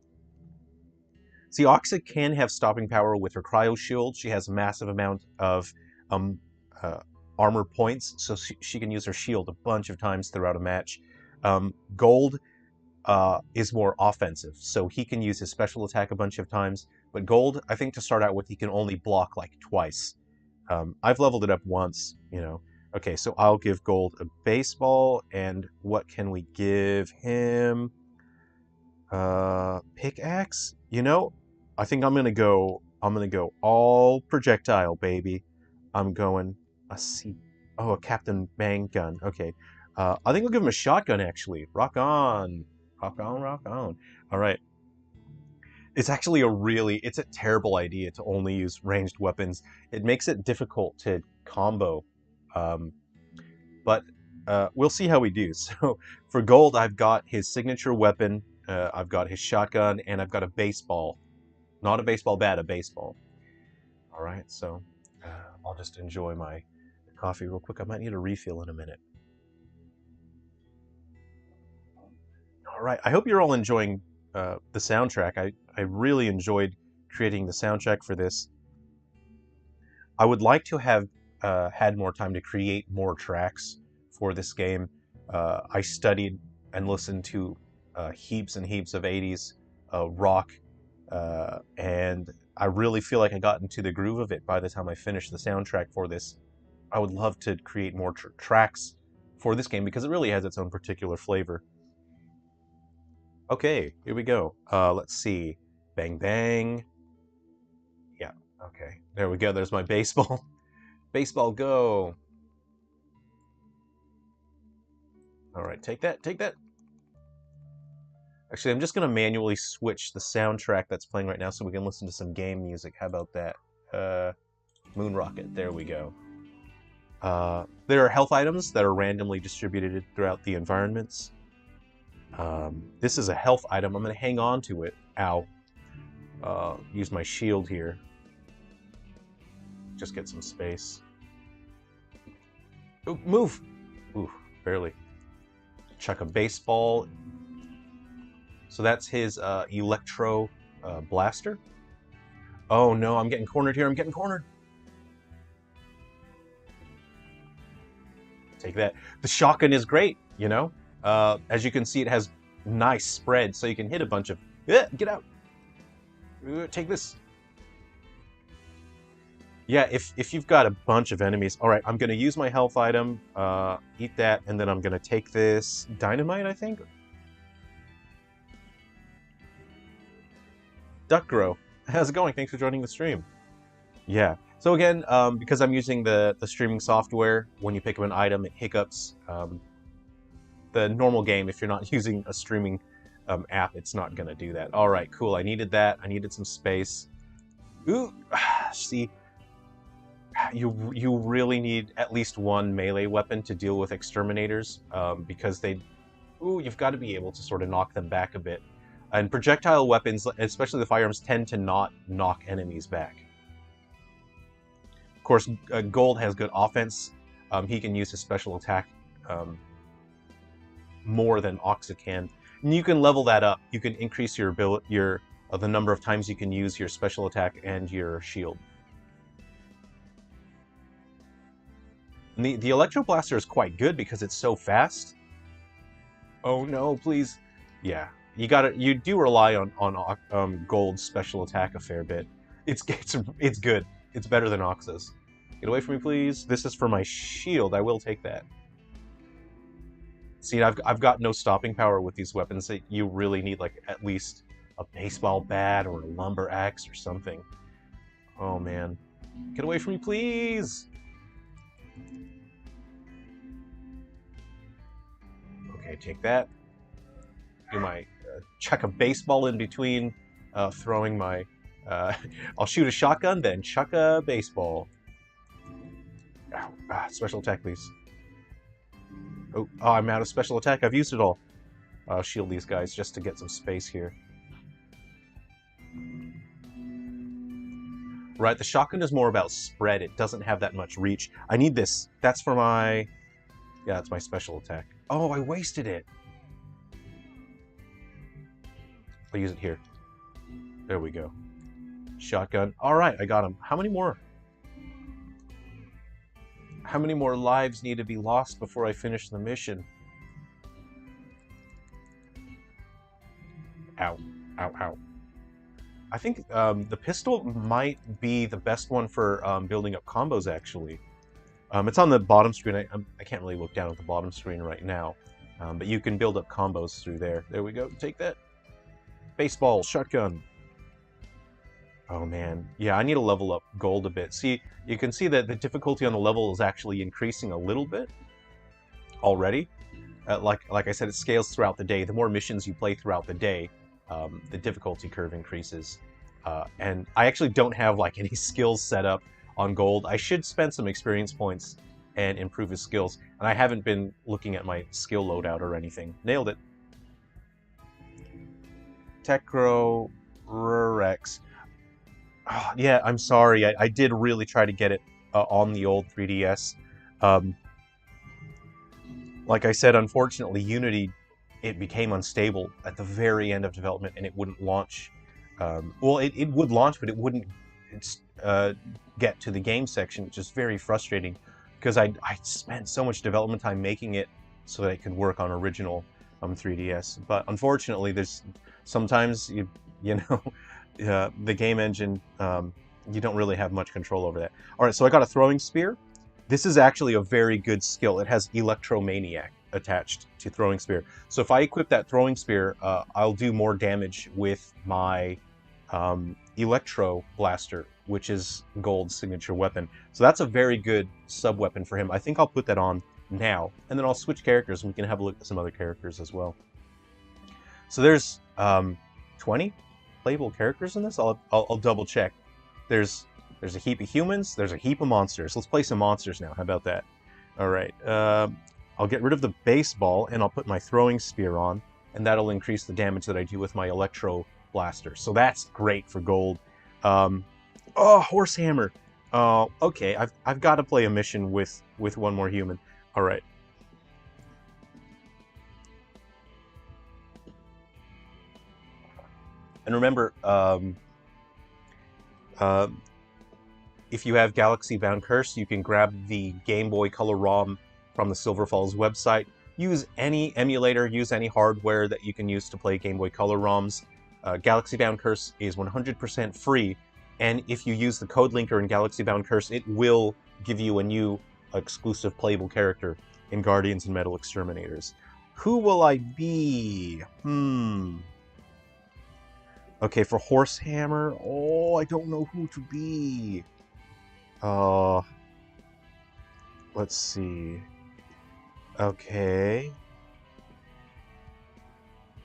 See, Oxa can have stopping power with her cryo shield. She has a massive amount of um, uh, armor points, so she can use her shield a bunch of times throughout a match. Gold is more offensive, so he can use his special attack a bunch of times. But Gold, I think to start out with, he can only block like twice. I've leveled it up once, you know. Okay, so I'll give Gold a baseball, and what can we give him? Pickaxe? You know, I think I'm gonna go all projectile, baby. I'm going a Captain Bang gun. Okay. I think we'll give him a shotgun actually. Rock on. Rock on, rock on. All right. It's actually it's a terrible idea to only use ranged weapons. It makes it difficult to combo. Um, but we'll see how we do. So for gold, I've got his signature weapon, I've got his shotgun, and I've got a baseball. Not a baseball bat, a baseball. All right, so I'll just enjoy my coffee real quick. I might need a refill in a minute. All right, I hope you're all enjoying the soundtrack. I really enjoyed creating the soundtrack for this. I would like to have had more time to create more tracks for this game. I studied and listened to heaps and heaps of 80s rock, and I really feel like I got into the groove of it by the time I finished the soundtrack for this. I would love to create more tracks for this game because it really has its own particular flavor. Okay, here we go. Let's see. Bang, bang. Yeah, okay. There we go. There's my baseball. Baseball, go. All right, take that, take that. Actually, I'm just going to manually switch the soundtrack that's playing right now so we can listen to some game music. How about that? Moon Rocket, there we go. There are health items that are randomly distributed throughout the environments. This is a health item. I'm going to hang on to it. Ow. Use my shield here. Just get some space. Ooh, move! Ooh, barely. Chuck a baseball. So that's his electro blaster. Oh no, I'm getting cornered here. I'm getting cornered. Take that. The shotgun is great, you know? As you can see, it has nice spread, so you can hit a bunch of... Get out! Take this. Yeah, if you've got a bunch of enemies... Alright, I'm going to use my health item, eat that, and then I'm going to take this dynamite, I think? Duckgrow, how's it going? Thanks for joining the stream. Yeah, so again, because I'm using the streaming software, when you pick up an item, it hiccups. The normal game, if you're not using a streaming app, it's not going to do that. All right, cool. I needed that. I needed some space. Ooh, see, you really need at least one melee weapon to deal with exterminators because you've got to be able to sort of knock them back a bit. And projectile weapons, especially the firearms, tend to not knock enemies back. Of course, Gold has good offense. He can use his special attack more than Oxa can. And you can level that up. You can increase your ability, the number of times you can use your special attack and your shield. And the Electro Blaster is quite good because it's so fast. Oh no, please. Yeah, you do rely on Gold's special attack a fair bit. It's good. It's better than Oxa's. Get away from me, please. This is for my shield. I will take that. See, I've got no stopping power with these weapons. You really need like at least a baseball bat or a lumber axe or something. Oh man, get away from me, please. Okay, take that. Do my chuck a baseball in between throwing my. I'll shoot a shotgun, then chuck a baseball. Ow, special attack, please. Oh, I'm out of special attack. I've used it all. I'll shield these guys just to get some space here. Right, the shotgun is more about spread. It doesn't have that much reach. I need this. That's for my... Yeah, that's my special attack. Oh, I wasted it. I'll use it here. There we go. Shotgun. All right, I got him. How many more? How many more lives need to be lost before I finish the mission? Ow. Ow, ow. I think the pistol might be the best one for building up combos, actually. It's on the bottom screen. I can't really look down at the bottom screen right now. But you can build up combos through there. There we go. Take that. Baseball. Shotgun. Oh man, yeah, I need to level up Gold a bit. See, you can see that the difficulty on the level is actually increasing a little bit already. Like I said, it scales throughout the day. The more missions you play throughout the day, the difficulty curve increases. And I actually don't have like any skills set up on gold. I should spend some experience points and improve his skills. And I haven't been looking at my skill loadout or anything. Nailed it. Techro Rex. Oh, yeah, I'm sorry. I did really try to get it on the old 3DS. Like I said, unfortunately, Unity, it became unstable at the very end of development, and it wouldn't launch. Well, it would launch, but it wouldn't get to the game section, which is very frustrating, because I spent so much development time making it so that it could work on original 3DS. But unfortunately, there's sometimes you know the game engine, you don't really have much control over that. All right, so I got a throwing spear. This is actually a very good skill. It has Electromaniac attached to throwing spear. So if I equip that throwing spear, I'll do more damage with my Electro Blaster, which is Gold's signature weapon. So that's a very good sub-weapon for him. I think I'll put that on now, and then I'll switch characters, and we can have a look at some other characters as well. So there's 20 playable characters in this. I'll double check. There's a heap of humans, there's a heap of monsters. Let's play some monsters now. How about that? All right. I'll get rid of the baseball, and I'll put my throwing spear on, and that'll increase the damage that I do with my Electro Blaster. So that's great for Gold. Oh, Horse Hammer. Okay, I've got to play a mission with one more human. All right. And remember, if you have Galaxy Bound Curse, you can grab the Game Boy Color ROM from the Silver Falls website. Use any emulator, use any hardware that you can use to play Game Boy Color ROMs. Galaxy Bound Curse is 100% free, and if you use the code linker in Galaxy Bound Curse, it will give you a new exclusive playable character in Guardians and Metal Exterminators. Who will I be? Okay, for Horse Hammer, oh, I don't know who to be. Let's see. Okay,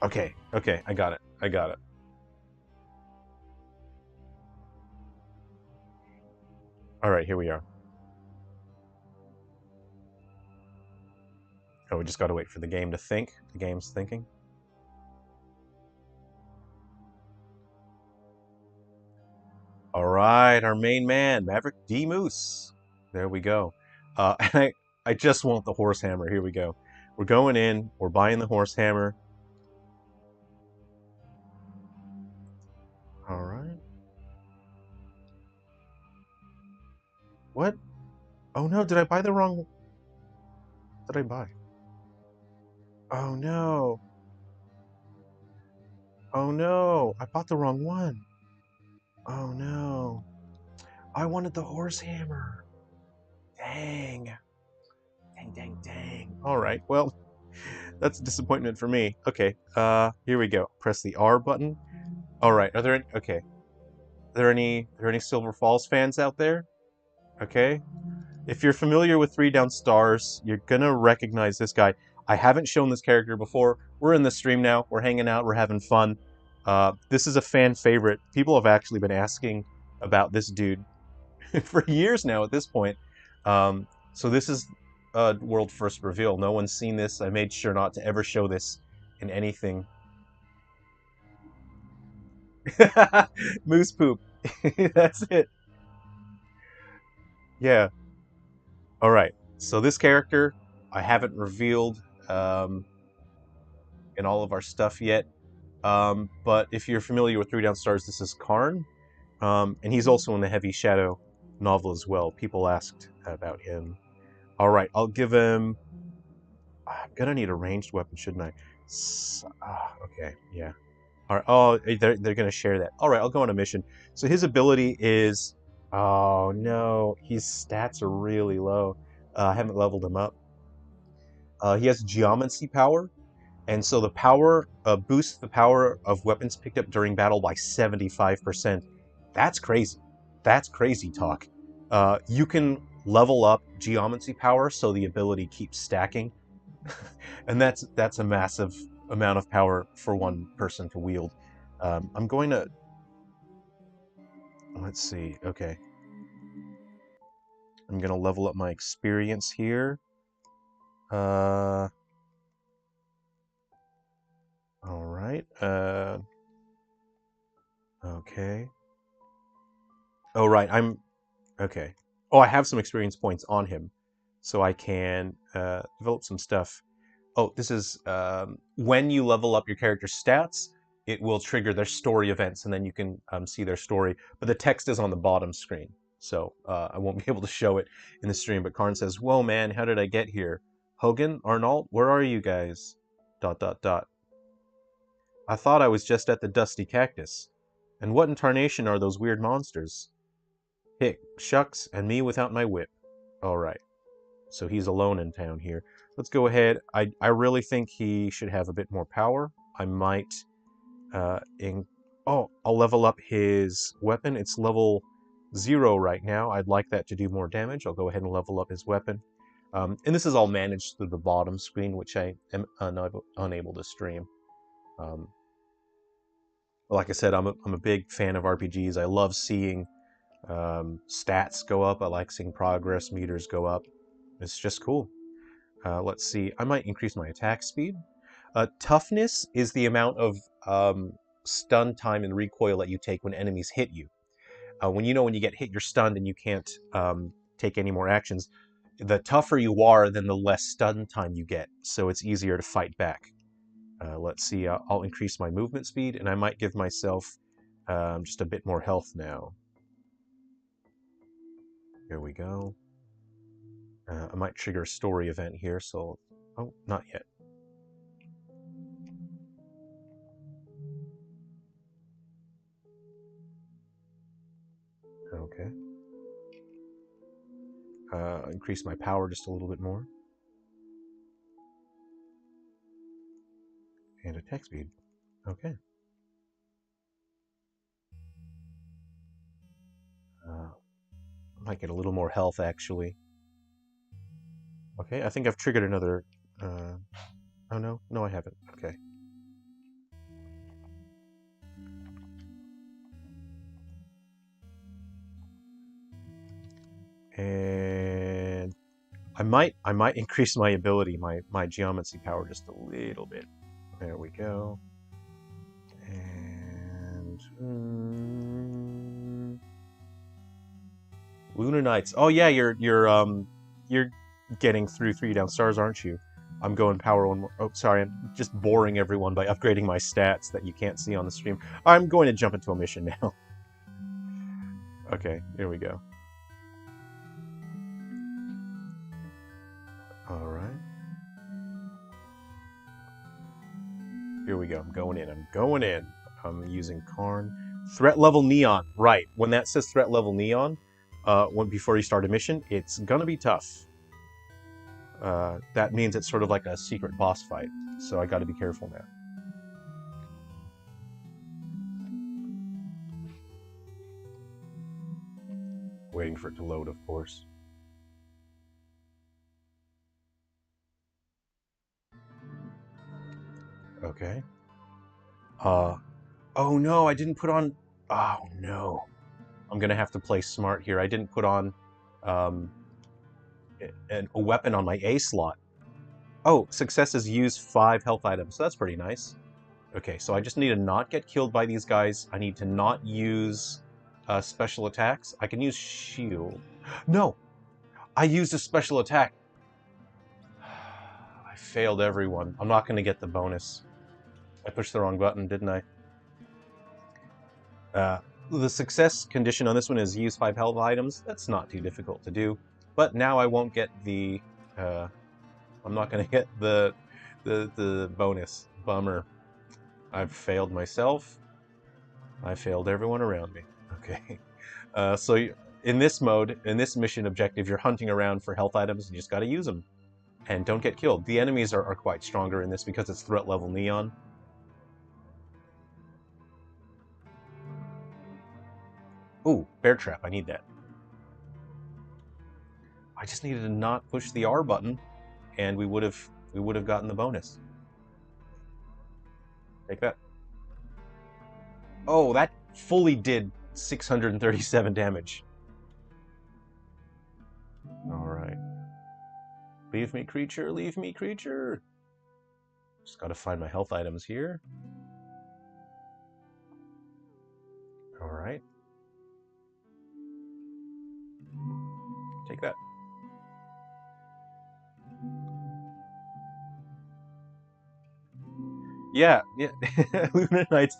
I got it. All right, here we are. Oh, we just gotta wait for the game to think. The game's thinking. All right, our main man, Maverick D. Moose. There we go. And I just want the Horse Hammer. Here we go. We're going in. We're buying the Horse Hammer. All right. What? Oh no, did I buy the wrong... What did I buy? Oh no. Oh no, I bought the wrong one. Oh no. I wanted the Horse Hammer. Dang. Dang. All right, well, that's a disappointment for me. Okay, here we go. Press the R button. All right, are there any... Okay. Are there any Silver Falls fans out there? Okay. If you're familiar with 3 Down Stars, you're gonna recognize this guy. I haven't shown this character before. We're in the stream now. We're hanging out. We're having fun. This is a fan favorite. People have actually been asking about this dude for years now at this point. So this is a world first reveal. No one's seen this. I made sure not to ever show this in anything. Moose poop. That's it. Yeah. All right. So this character I haven't revealed in all of our stuff yet. But if you're familiar with 3 Down Stars, this is Karn. And he's also in the Heavy Shadow novel as well. People asked about him. All right, I'll give him... I'm gonna need a ranged weapon, shouldn't I? Okay, yeah. All right. Oh, they're gonna share that. All right, I'll go on a mission. So his ability is... Oh no, his stats are really low. I haven't leveled him up. He has geomancy power, and so the power boosts the power of weapons picked up during battle by 75%. That's crazy. That's crazy talk. You can level up geomancy power so the ability keeps stacking, and that's a massive amount of power for one person to wield. I'm going to... Let's see. Okay. I'm going to level up my experience here. All right. Okay. Oh, right. Okay. Oh, I have some experience points on him, so I can develop some stuff. Oh, this is when you level up your character's stats, it will trigger their story events, and then you can see their story. But the text is on the bottom screen, so I won't be able to show it in the stream. But Karn says, "Whoa, man, how did I get here? Hogan, Arnault, where are you guys? ... I thought I was just at the Dusty Cactus. And what in tarnation are those weird monsters? Hick, shucks, and me without my whip. All right." So he's alone in town here. Let's go ahead. I really think he should have a bit more power. I might... Oh, I'll level up his weapon. It's level 0 right now. I'd like that to do more damage. I'll go ahead and level up his weapon. And this is all managed through the bottom screen, which I am unable to stream. Like I said, I'm a big fan of RPGs. I love seeing stats go up. I like seeing progress meters go up. It's just cool. Let's see. I might increase my attack speed. Toughness is the amount of stun time and recoil that you take when enemies hit you. When you get hit, you're stunned and you can't take any more actions. The tougher you are, then the less stun time you get, so it's easier to fight back. Let's see. I'll increase my movement speed, and I might give myself just a bit more health now. Here we go. I might trigger a story event here, so... Oh, not yet. Okay. Increase my power just a little bit more. And attack speed. Okay. I might get a little more health, actually. Okay, I think I've triggered another... Oh, no. No, I haven't. Okay. And... I might increase my ability, my geomancy power just a little bit. There we go. And... Lunar Knights. Oh yeah, you're getting through 3 down stars, aren't you? I'm going power 1 more. Oh, sorry, I'm just boring everyone by upgrading my stats that you can't see on the stream. I'm going to jump into a mission now. Okay, here we go. Alright. Here we go. I'm going in. I'm using Karn. Threat level Neon. Right. When that says threat level Neon, before you start a mission, it's gonna be tough. That means it's sort of like a secret boss fight. So I gotta be careful now. Waiting for it to load, of course. Okay. Oh no, I didn't put on... Oh no. I'm gonna have to play smart here. I didn't put on a weapon on my A slot. Oh, successes use 5 health items, so that's pretty nice. Okay, so I just need to not get killed by these guys. I need to not use special attacks. I can use shield. No! I used a special attack. I failed everyone. I'm not going to get the bonus. I pushed the wrong button, didn't I? The success condition on this one is use 5 health items. That's not too difficult to do. But now I won't get the... I'm not going to get the bonus. Bummer. I've failed myself. I failed everyone around me. Okay. So in this mode, in this mission objective, you're hunting around for health items and you just got to use them. And don't get killed. The enemies are quite stronger in this because it's threat level Neon. Ooh, bear trap. I need that. I just needed to not push the R button, and we would have gotten the bonus. Take that. Oh, that fully did 637 damage. Alright. Leave me, creature, leave me, creature! Just gotta find my health items here. Alright. Take that. Yeah, yeah. Lunar Knights,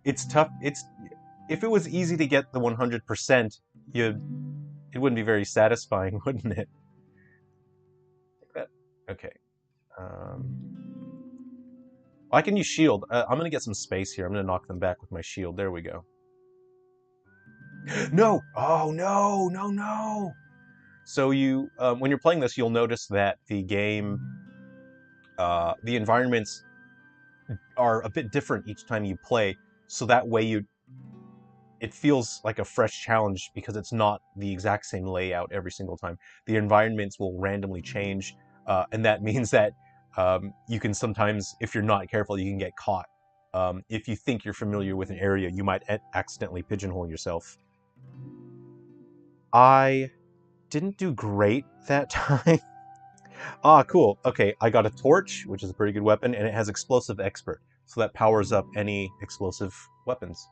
it's tough. If it was easy to get the 100%, it wouldn't be very satisfying, wouldn't it? Take that. Okay. I can use shield. I'm gonna get some space here. I'm gonna knock them back with my shield. There we go. No! Oh no! No! No! So you, when you're playing this, you'll notice that the game, the environments are a bit different each time you play. So that way it feels like a fresh challenge because it's not the exact same layout every single time. The environments will randomly change, and that means that you can sometimes, if you're not careful, you can get caught. If you think you're familiar with an area, you might accidentally pigeonhole yourself. I didn't do great that time. Ah, cool. Okay, I got a torch, which is a pretty good weapon, and it has explosive expert, so that powers up any explosive weapons.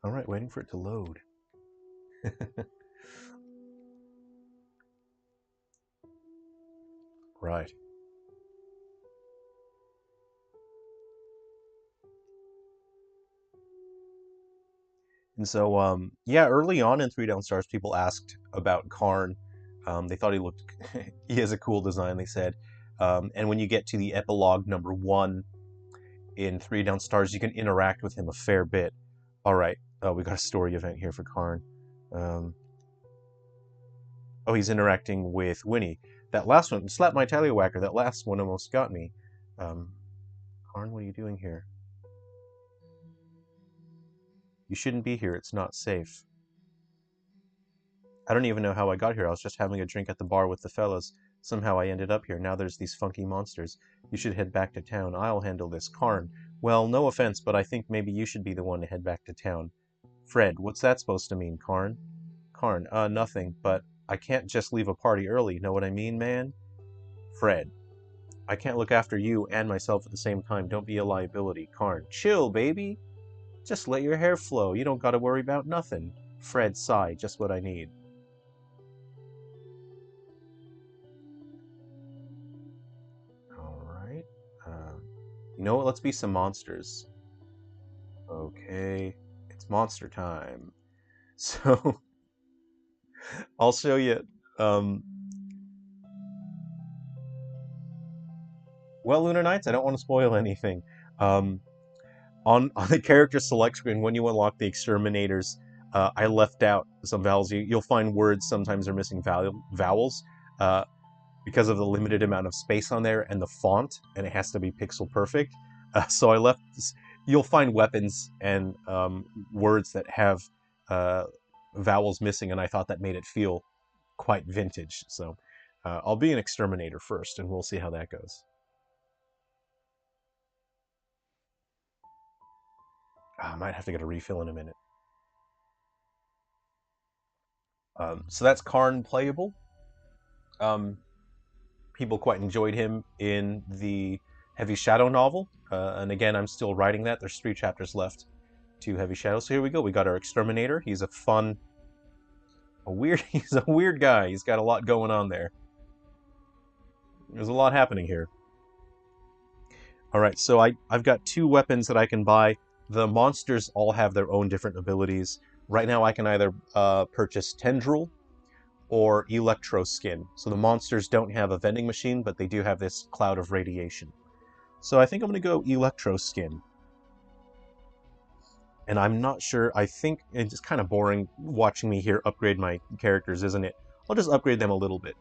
All right, waiting for it to load. Right. And so, yeah, early on in 3 Down Stars, people asked about Karn. They thought he looked, he has a cool design, they said. And when you get to the epilogue number 1 in 3 Down Stars, you can interact with him a fair bit. All right, we got a story event here for Karn. Oh, he's interacting with Winnie. That last one, slap my tallywhacker, that last one almost got me. Karn, what are you doing here? You shouldn't be here, it's not safe. I don't even know how I got here. I was just having a drink at the bar with the fellas. Somehow I ended up here. Now there's these funky monsters. You should head back to town. I'll handle this. Karn. Well, no offense, but I think maybe you should be the one to head back to town. Fred, what's that supposed to mean, Karn? Karn, nothing, but I can't just leave a party early, know what I mean, man? Fred, I can't look after you and myself at the same time. Don't be a liability. Karn, chill, baby. Just let your hair flow. You don't gotta worry about nothing. Fred, sigh, just what I need. Alright. You know what? Let's be some monsters. Okay. It's monster time. So, I'll show you. Um, well, Lunar Knights, I don't want to spoil anything. Um, on the character select screen, when you unlock the Exterminators, I left out some vowels. You'll find words sometimes are missing vowels. Because of the limited amount of space on there and the font, and it has to be pixel perfect. So I left this, you'll find weapons and words that have vowels missing, and I thought that made it feel quite vintage. So I'll be an exterminator first, and we'll see how that goes. I might have to get a refill in a minute. So that's Karn playable. People quite enjoyed him in the Heavy Shadow novel. And again, I'm still writing that. There's 3 chapters left to Heavy Shadow. So here we go. We got our Exterminator. He's he's a weird guy. He's got a lot going on there. There's a lot happening here. All right, so I've got 2 weapons that I can buy. The monsters all have their own different abilities. Right now, I can either purchase Tendril or Electro Skin. So the monsters don't have a vending machine, but they do have this cloud of radiation. So I think I'm going to go Electro Skin. And I'm not sure, I think it's kind of boring watching me here upgrade my characters, isn't it? I'll just upgrade them a little bit.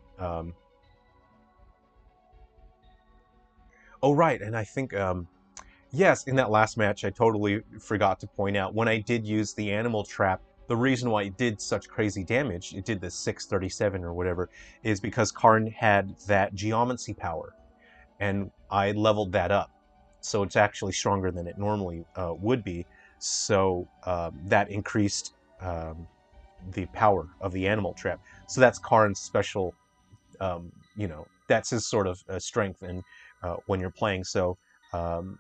Oh, right, and I think Yes, in that last match, I totally forgot to point out, when I did use the animal trap, the reason why it did such crazy damage, it did the 637 or whatever, is because Karn had that geomancy power, and I leveled that up. So it's actually stronger than it normally would be. So that increased the power of the animal trap. So that's Karn's special, that's his sort of strength and when you're playing. So um,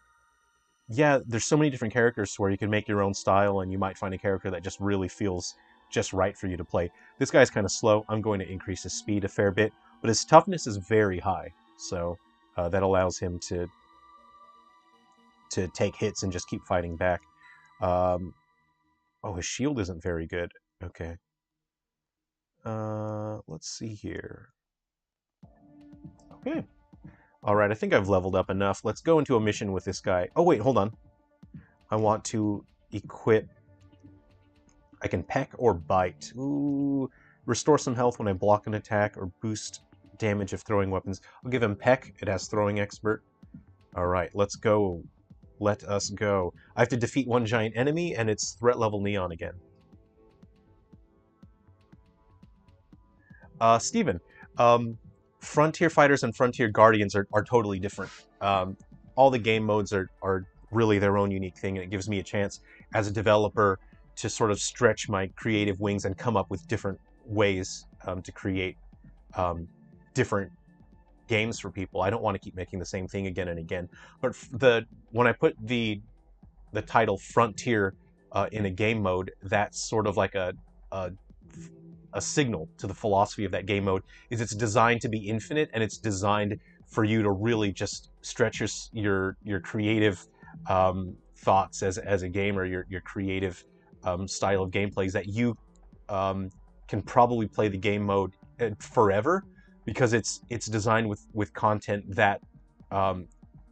yeah, there's so many different characters where you can make your own style, and you might find a character that just really feels just right for you to play. This guy's kind of slow. I'm going to increase his speed a fair bit, but his toughness is very high, so that allows him to take hits and just keep fighting back. Oh, his shield isn't very good. Okay. Let's see here. Okay. All right, I think I've leveled up enough. Let's go into a mission with this guy. Oh, wait, hold on. I want to equip... I can peck or bite. Ooh. Restore some health when I block an attack or boost damage of throwing weapons. I'll give him peck. It has throwing expert. All right, let's go. Let us go. I have to defeat one giant enemy, and it's threat level neon again. Steven, Frontier Fighters and Frontier Guardians are totally different. All the game modes are really their own unique thing, and it gives me a chance as a developer to sort of stretch my creative wings and come up with different ways to create different games for people. I don't want to keep making the same thing again and again. But when I put the title Frontier in a game mode, that's sort of like a signal to the philosophy of that game mode. Is it's designed to be infinite, and it's designed for you to really just stretch your creative thoughts as a gamer, your creative style of gameplays, that you can probably play the game mode forever, because it's designed with content that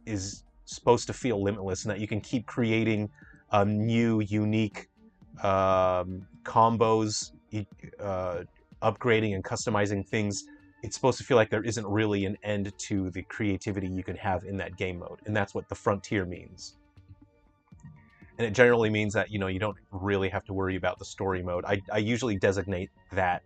is supposed to feel limitless, and that you can keep creating new, unique combos, upgrading and customizing things. It's supposed to feel like there isn't really an end to the creativity you can have in that game mode, and that's what the Frontier means. And it generally means that you don't really have to worry about the story mode. I usually designate that.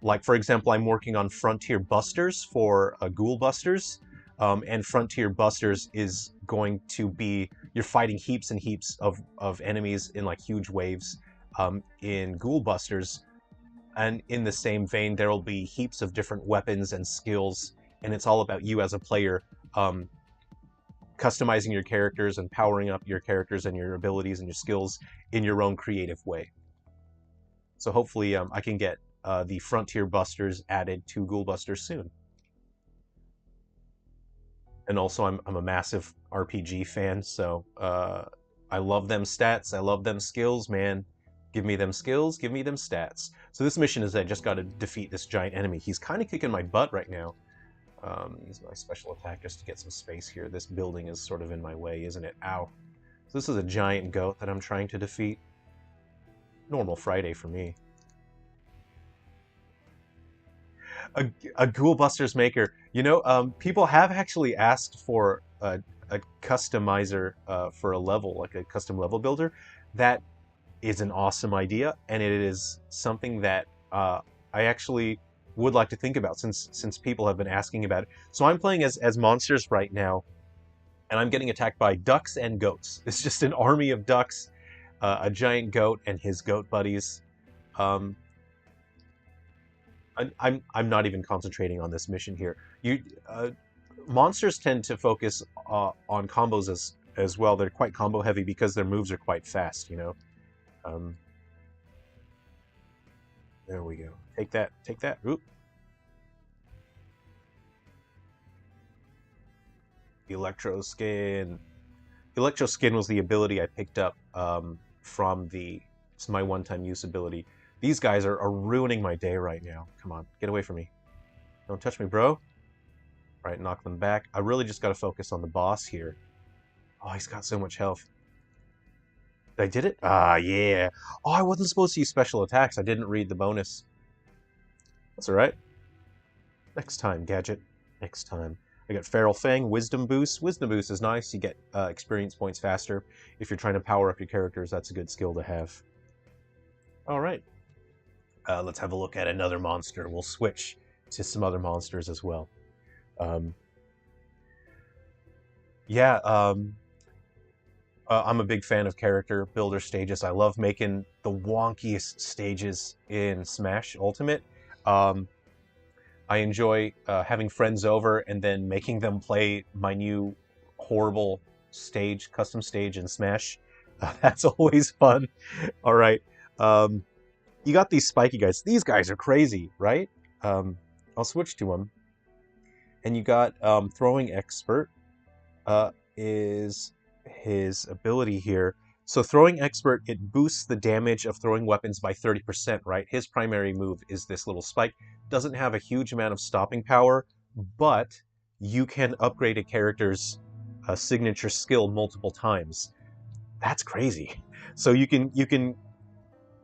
Like, for example, I'm working on Frontier Busters for Ghoul Busters, and Frontier Busters is going to be, you're fighting heaps and heaps of enemies in like huge waves in Ghoul Busters, and in the same vein, there will be heaps of different weapons and skills, and it's all about you as a player customizing your characters and powering up your characters and your abilities and your skills in your own creative way. So hopefully I can get the Frontier Busters added to Ghoul Busters soon. And also, I'm a massive RPG fan, so I love them stats, I love them skills, man. Give me them skills, give me them stats. So this mission is I just got to defeat this giant enemy. He's kind of kicking my butt right now. Use my special attack just to get some space here. This building is sort of in my way, isn't it? Ow. So this is a giant goat that I'm trying to defeat. Normal Friday for me. A Ghoul Busters maker. People have actually asked for a customizer for a level, like a custom level builder. That is an awesome idea, and it is something that I actually would like to think about, since people have been asking about it. So I'm playing as monsters right now, and I'm getting attacked by ducks and goats. It's just an army of ducks, a giant goat, and his goat buddies. I'm not even concentrating on this mission here. Monsters tend to focus on combos as well. They're quite combo heavy because their moves are quite fast. There we go. Take that. Take that. Oop. Electro Skin. Electro Skin was the ability I picked up from it's my one-time use ability. These guys are ruining my day right now. Come on, get away from me. Don't touch me, bro. All right, knock them back. I really just got to focus on the boss here. Oh, he's got so much health. I did it? Ah, yeah. Oh, I wasn't supposed to use special attacks. I didn't read the bonus. That's all right. Next time, Gadget. Next time. I got Feral Fang, Wisdom Boost. Wisdom Boost is nice. You get experience points faster. If you're trying to power up your characters, that's a good skill to have. All right. Let's have a look at another monster. We'll switch to some other monsters as well. Yeah, I'm a big fan of character builder stages. I love making the wonkiest stages in Smash Ultimate. I enjoy having friends over and then making them play my new horrible stage, custom stage in Smash. That's always fun. All right. You got these spiky guys. These guys are crazy, right? I'll switch to them. And you got Throwing Expert is his ability here. So Throwing Expert, it boosts the damage of throwing weapons by 30%, right? His primary move is this little spike. Doesn't have a huge amount of stopping power, but you can upgrade a character's signature skill multiple times. That's crazy. So you can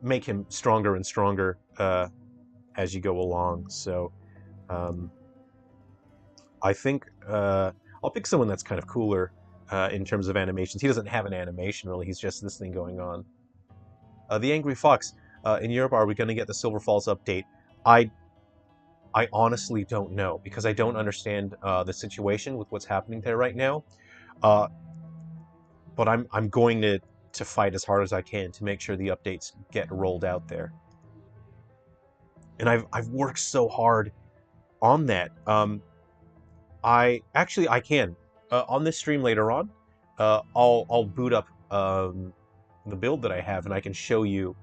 make him stronger and stronger as you go along. So I think I'll pick someone that's kind of cooler in terms of animations. He doesn't have an animation, really. He's just this thing going on. The Angry Fox. In Europe, are we going to get the Silver Falls update? I honestly don't know, because I don't understand the situation with what's happening there right now. But I'm going to fight as hard as I can to make sure the updates get rolled out there. And I've worked so hard on that. I can on this stream later on. I'll boot up the build that I have, and I can show you.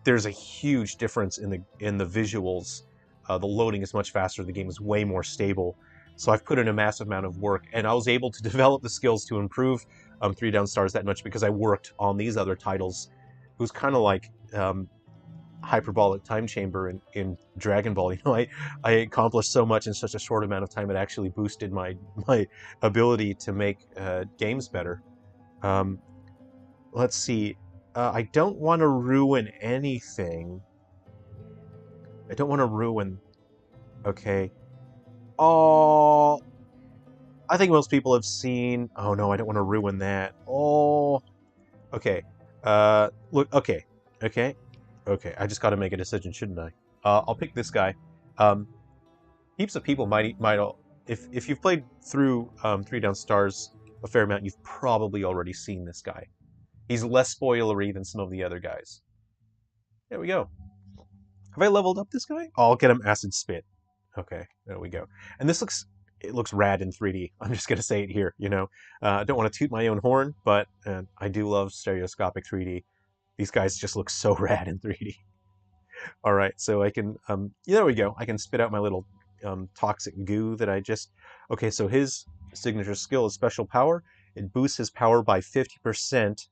There's a huge difference in the visuals. The loading is much faster. The game is way more stable. So I've put in a massive amount of work, and I was able to develop the skills to improve 3 down stars that much because I worked on these other titles. It was kind of like hyperbolic time chamber in Dragon Ball. You know, I accomplished so much in such a short amount of time. It actually boosted my ability to make games better. Let's see. I don't want to ruin anything. I don't want to ruin. Okay. Oh, I think most people have seen. Oh no, I don't want to ruin that. Oh. Okay. Look. Okay. Okay. Okay. I just got to make a decision, shouldn't I? I'll pick this guy. Heaps of people might if you've played through 3 down stars a fair amount, you've probably already seen this guy. He's less spoilery than some of the other guys. There we go. Have I leveled up this guy? Oh, I'll get him Acid Spit. Okay, there we go. And this looks rad in 3D. I'm just gonna say it here. You know, I don't want to toot my own horn, but I do love stereoscopic 3D. These guys just look so rad in 3D. All right, so I can yeah, there we go. I can spit out my little toxic goo that I just. Okay, so his signature skill is Special Power. It boosts his power by 50%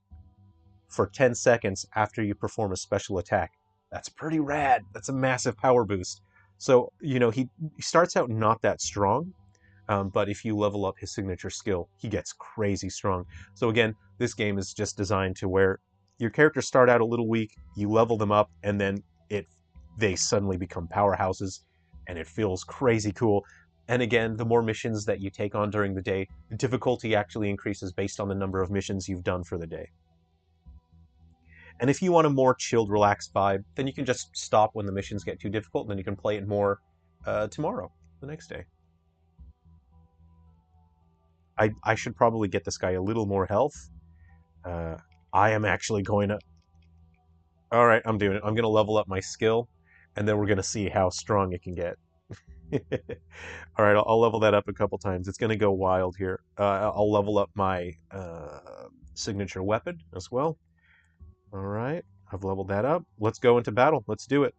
for 10 seconds after you perform a special attack. That's pretty rad. That's a massive power boost. So, you know, he starts out not that strong, but if you level up his signature skill, he gets crazy strong. So again, this game is just designed to where your characters start out a little weak, you level them up, and then they suddenly become powerhouses, and it feels crazy cool. And again, the more missions that you take on during the day, the difficulty actually increases based on the number of missions you've done for the day. And if you want a more chilled, relaxed vibe, then you can just stop when the missions get too difficult, and then you can play it more tomorrow, the next day. I should probably get this guy a little more health. I am actually going to... All right, I'm doing it. I'm going to level up my skill, and then we're going to see how strong it can get. All right, I'll level that up a couple times. It's going to go wild here. I'll level up my signature weapon as well. All right, I've leveled that up. Let's go into battle. Let's do it.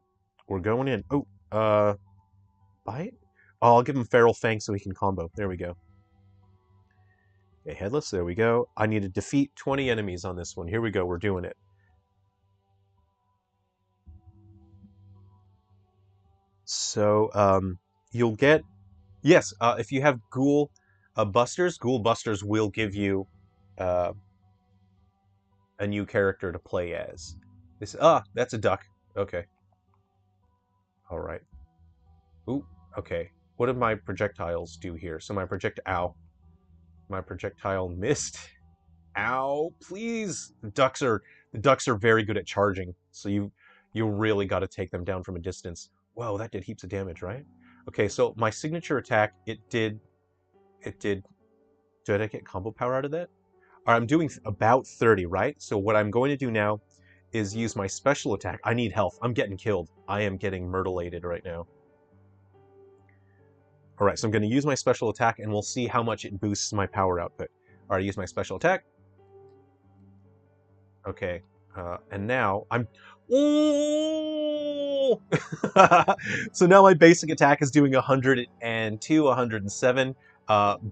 We're going in. Oh, bite? Oh, I'll give him Feral Fang so he can combo. There we go. Okay, Headless, there we go. I need to defeat 20 enemies on this one. Here we go, we're doing it. So, you'll get... Yes, if you have Ghoul Busters, Ghoul Busters will give you a new character to play as. This that's a duck. Okay. All right. Ooh. Okay. what did my projectiles do here? So my projectile missed. Ow, please. The ducks are very good at charging, so you really got to take them down from a distance. Whoa, that did heaps of damage, right? Okay, so my signature attack, did I get combo power out of that? All right, I'm doing about 30, right? So what I'm going to do now is use my special attack. I need health. I'm getting killed. I am getting myrtleated right now. All right, so I'm going to use my special attack, and we'll see how much it boosts my power output. All right, use my special attack. Okay, and now I'm... Ooh! So now my basic attack is doing 102, 107,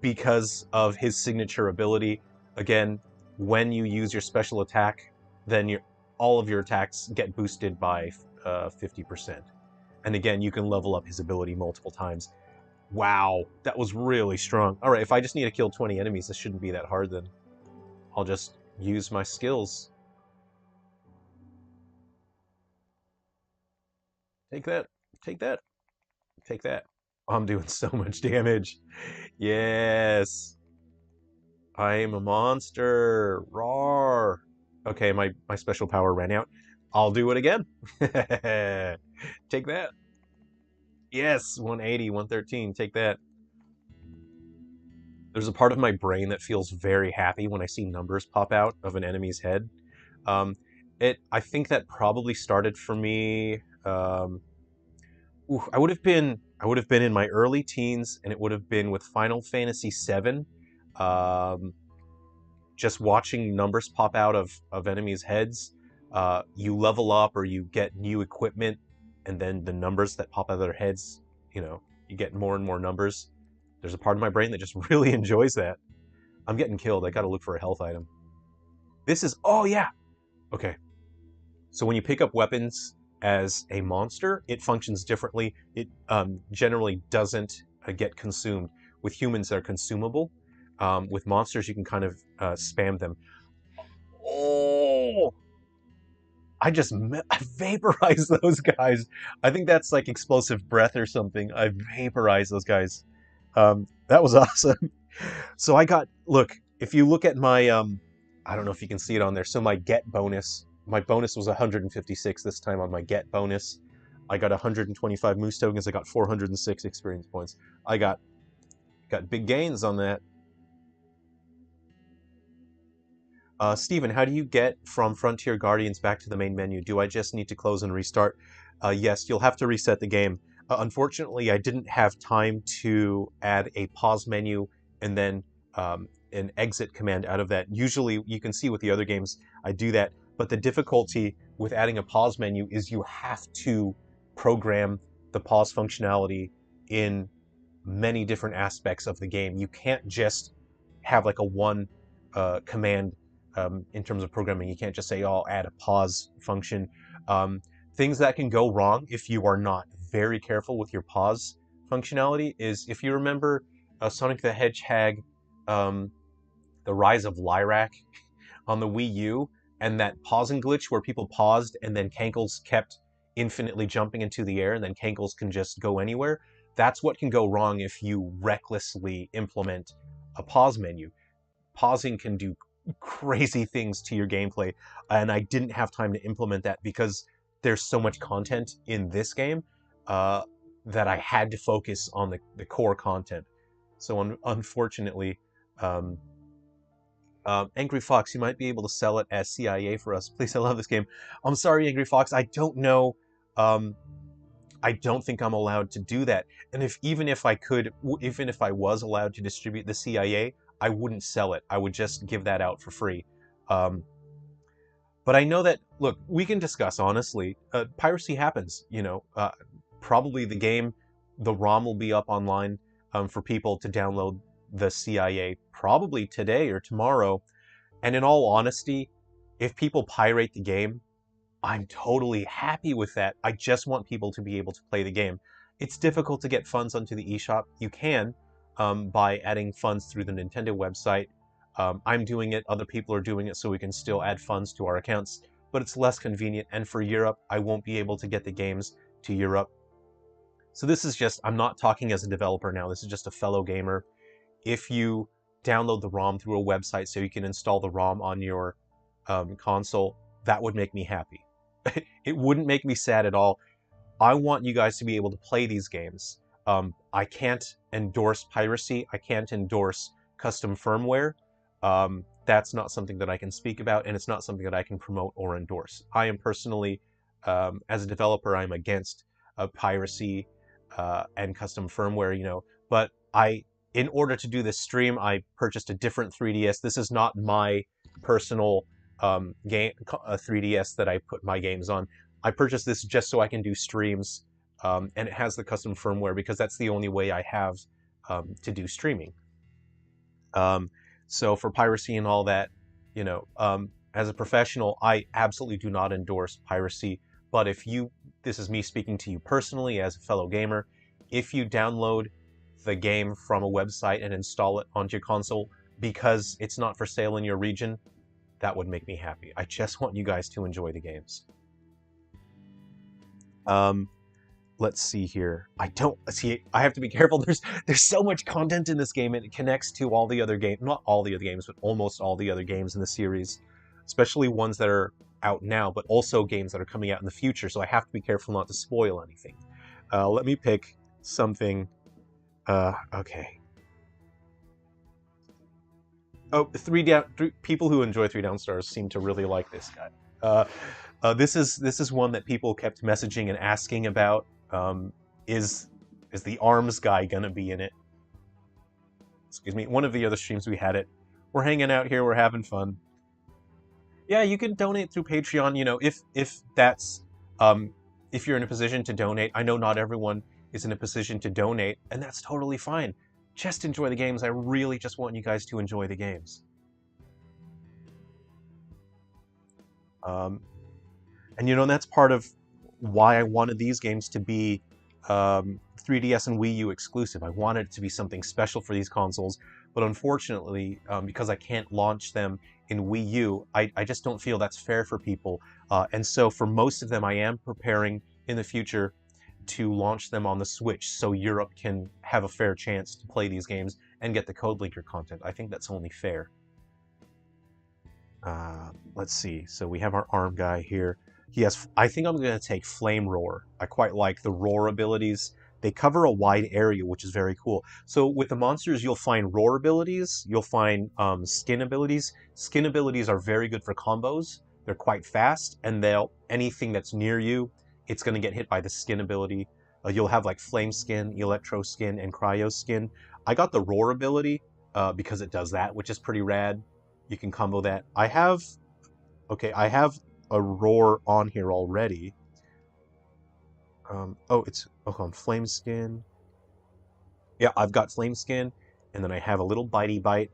because of his signature ability. Again, when you use your special attack, then all of your attacks get boosted by 50%. And again, you can level up his ability multiple times. Wow, that was really strong. All right, if I just need to kill 20 enemies, this shouldn't be that hard then. I'll just use my skills. Take that, take that, take that. I'm doing so much damage. Yes. I am a monster. Roar. Okay, my special power ran out. I'll do it again. Take that. Yes, 180, 113. Take that. There's a part of my brain that feels very happy when I see numbers pop out of an enemy's head. I think that probably started for me. I would have been in my early teens, and it would have been with Final Fantasy VII. Just watching numbers pop out of enemies' heads. You level up or you get new equipment, and then the numbers that pop out of their heads, you get more and more numbers. There's a part of my brain that just really enjoys that. I'm getting killed. I gotta look for a health item. This is... Oh, yeah! Okay. So when you pick up weapons as a monster, it functions differently. It generally doesn't get consumed. With humans, they're consumable. With monsters, you can kind of spam them. Oh! I just vaporized those guys. I think that's like explosive breath or something. I vaporized those guys. That was awesome. So I got... Look, if you look at my... I don't know if you can see it on there. So my get bonus... My bonus was 156 this time on my get bonus. I got 125 moose tokens. I got 406 experience points. I got big gains on that. Steven, how do you get from Frontier Guardians back to the main menu? Do I just need to close and restart? Yes, you'll have to reset the game. Unfortunately, I didn't have time to add a pause menu and then an exit command out of that. Usually, you can see with the other games, I do that. But the difficulty with adding a pause menu is you have to program the pause functionality in many different aspects of the game. You can't just have like a one command in terms of programming. You can't just say, oh, I'll add a pause function. Things that can go wrong if you are not very careful with your pause functionality is, if you remember Sonic the Hedgehog, The Rise of Lyrak on the Wii U, and that pausing glitch where people paused and then Kankles kept infinitely jumping into the air and then Kankles can just go anywhere. That's what can go wrong if you recklessly implement a pause menu. Pausing can do crazy things to your gameplay, and I didn't have time to implement that because there's so much content in this game that I had to focus on the core content. So unfortunately, Angry Fox, you might be able to sell it as CIA for us. Please, I love this game. I'm sorry, Angry Fox, I don't know. I don't think I'm allowed to do that. And even if I was allowed to distribute the CIA, I wouldn't sell it. I would just give that out for free. But I know that, look, we can discuss honestly. Piracy happens, probably the ROM will be up online for people to download the CIA probably today or tomorrow. And in all honesty, if people pirate the game, I'm totally happy with that. I just want people to be able to play the game. It's difficult to get funds onto the eShop. You can by adding funds through the Nintendo website. I'm doing it, other people are doing it, so we can still add funds to our accounts, but it's less convenient. And for Europe, I won't be able to get the games to Europe. So this is just, I'm not talking as a developer now, this is just a fellow gamer. If you download the ROM through a website so you can install the ROM on your console, that would make me happy. It wouldn't make me sad at all. I want you guys to be able to play these games. I can't endorse piracy. I can't endorse custom firmware. That's not something that I can speak about, and it's not something that I can promote or endorse. I am personally, as a developer, I'm against piracy and custom firmware, you know. But in order to do this stream, I purchased a different 3DS. This is not my personal game 3DS that I put my games on. I purchased this just so I can do streams, and it has the custom firmware because that's the only way I have to do streaming. So for piracy and all that, you know, as a professional, I absolutely do not endorse piracy. But if you, this is me speaking to you personally as a fellow gamer, if you download the game from a website and install it onto your console because it's not for sale in your region, that would make me happy. I just want you guys to enjoy the games. Let's see here. I have to be careful. There's so much content in this game, and it connects to all the other games, not all the other games, but almost all the other games in the series, especially ones that are out now, but also games that are coming out in the future, so I have to be careful not to spoil anything. Let me pick something. Okay. Oh, people who enjoy 3 Down Stars seem to really like this guy. This is one that people kept messaging and asking about. Is the arms guy gonna be in it? Excuse me. One of the other streams we had it. We're hanging out here. We're having fun. Yeah, you can donate through Patreon. You know, if that's if you're in a position to donate. I know not everyone is in a position to donate, and that's totally fine. Just enjoy the games. I really just want you guys to enjoy the games. And you know, that's part of why I wanted these games to be 3DS and Wii U exclusive. I wanted it to be something special for these consoles, but unfortunately, because I can't launch them in Wii U, I just don't feel that's fair for people. And so for most of them, I am preparing in the future to launch them on the Switch so Europe can have a fair chance to play these games and get the Code Linker content. I think that's only fair. Let's see. So we have our arm guy here. He has, I think I'm going to take Flame Roar. I quite like the Roar abilities. They cover a wide area, which is very cool. So with the monsters, you'll find Roar abilities. You'll find Skin abilities. Skin abilities are very good for combos. They're quite fast, and anything that's near you, it's going to get hit by the Skin ability. You'll have like Flame Skin, Electro Skin, and Cryo Skin. I got the Roar ability because it does that, which is pretty rad. You can combo that. I have a Roar on here already. It's Flame Skin. Yeah, I've got Flame Skin, and then I have a little Bitey Bite.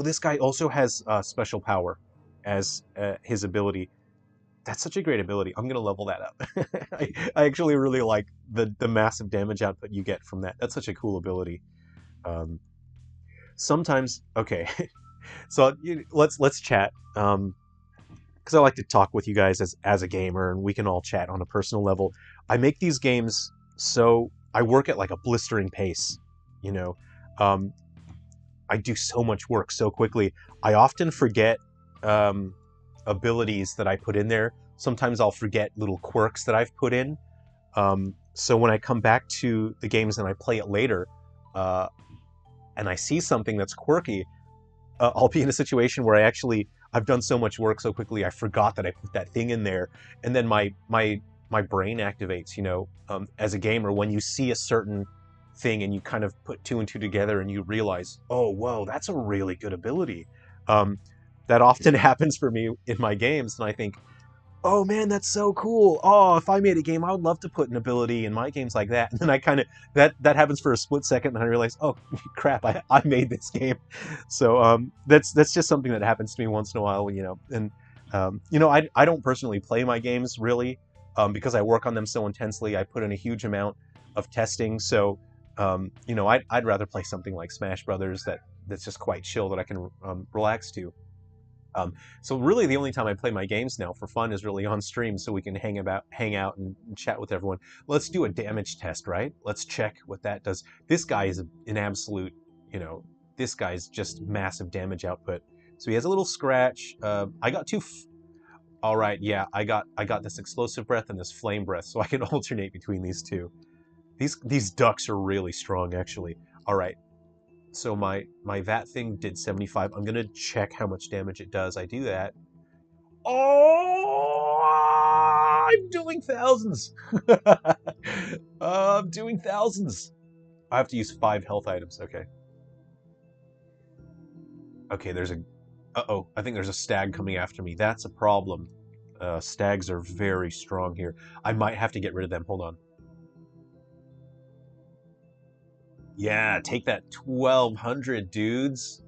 This guy also has special power as his ability. That's such a great ability. I'm gonna level that up. I actually really like the massive damage output you get from that. That's such a cool ability. Sometimes, okay, so let's chat. Because I like to talk with you guys as a gamer, and we can all chat on a personal level. I make these games so I work at like a blistering pace, you know. I do so much work so quickly. I often forget abilities that I put in there. Sometimes I'll forget little quirks that I've put in. So when I come back to the games and I play it later, and I see something that's quirky, I'll be in a situation where I've done so much work so quickly, I forgot that I put that thing in there, and then my brain activates. You know, as a gamer, when you see a certain thing and you kind of put 2 and 2 together, and you realize, oh, whoa, that's a really good ability. That often happens for me in my games, and I think, oh man, that's so cool. Oh, if I made a game, I would love to put an ability in my games like that. And then I kind of, that happens for a split second, and I realize, oh crap, I made this game. So that's just something that happens to me once in a while, you know. And you know, I don't personally play my games really, because I work on them so intensely. I put in a huge amount of testing. So you know, I'd rather play something like Smash Brothers that's just quite chill, that I can relax to. So really the only time I play my games now for fun is really on stream so we can hang out and chat with everyone. Let's do a damage test, right? Let's check what that does. This guy is an absolute, you know, this guy's just massive damage output. So he has a little scratch. I got all right, yeah, I got this explosive breath and this flame breath, so I can alternate between these two. These ducks are really strong, actually. All right, so my that thing did 75. I'm gonna check how much damage it does. I do that. Oh, I'm doing thousands. I'm doing thousands. I have to use 5 health items. Okay. Okay, there's a... Uh-oh, I think there's a stag coming after me. That's a problem. Stags are very strong here. I might have to get rid of them. Hold on. Yeah, take that 1200, dudes.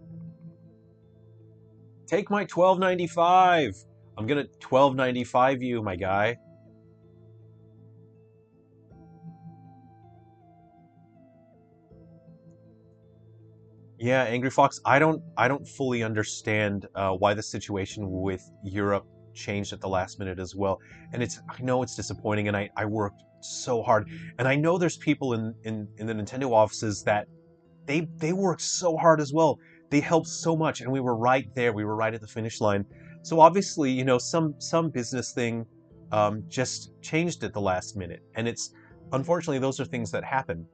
Take my 1295. I'm gonna 1295 you, my guy. Yeah, Angry Fox, I don't fully understand why the situation with Europe changed at the last minute as well. And I know it's disappointing, and I worked so hard. And I know there's people in the Nintendo offices that they worked so hard as well. They helped so much, and we were right there. We were right at the finish line. So obviously, you know, some business thing just changed at the last minute, and it's unfortunately those are things that happen.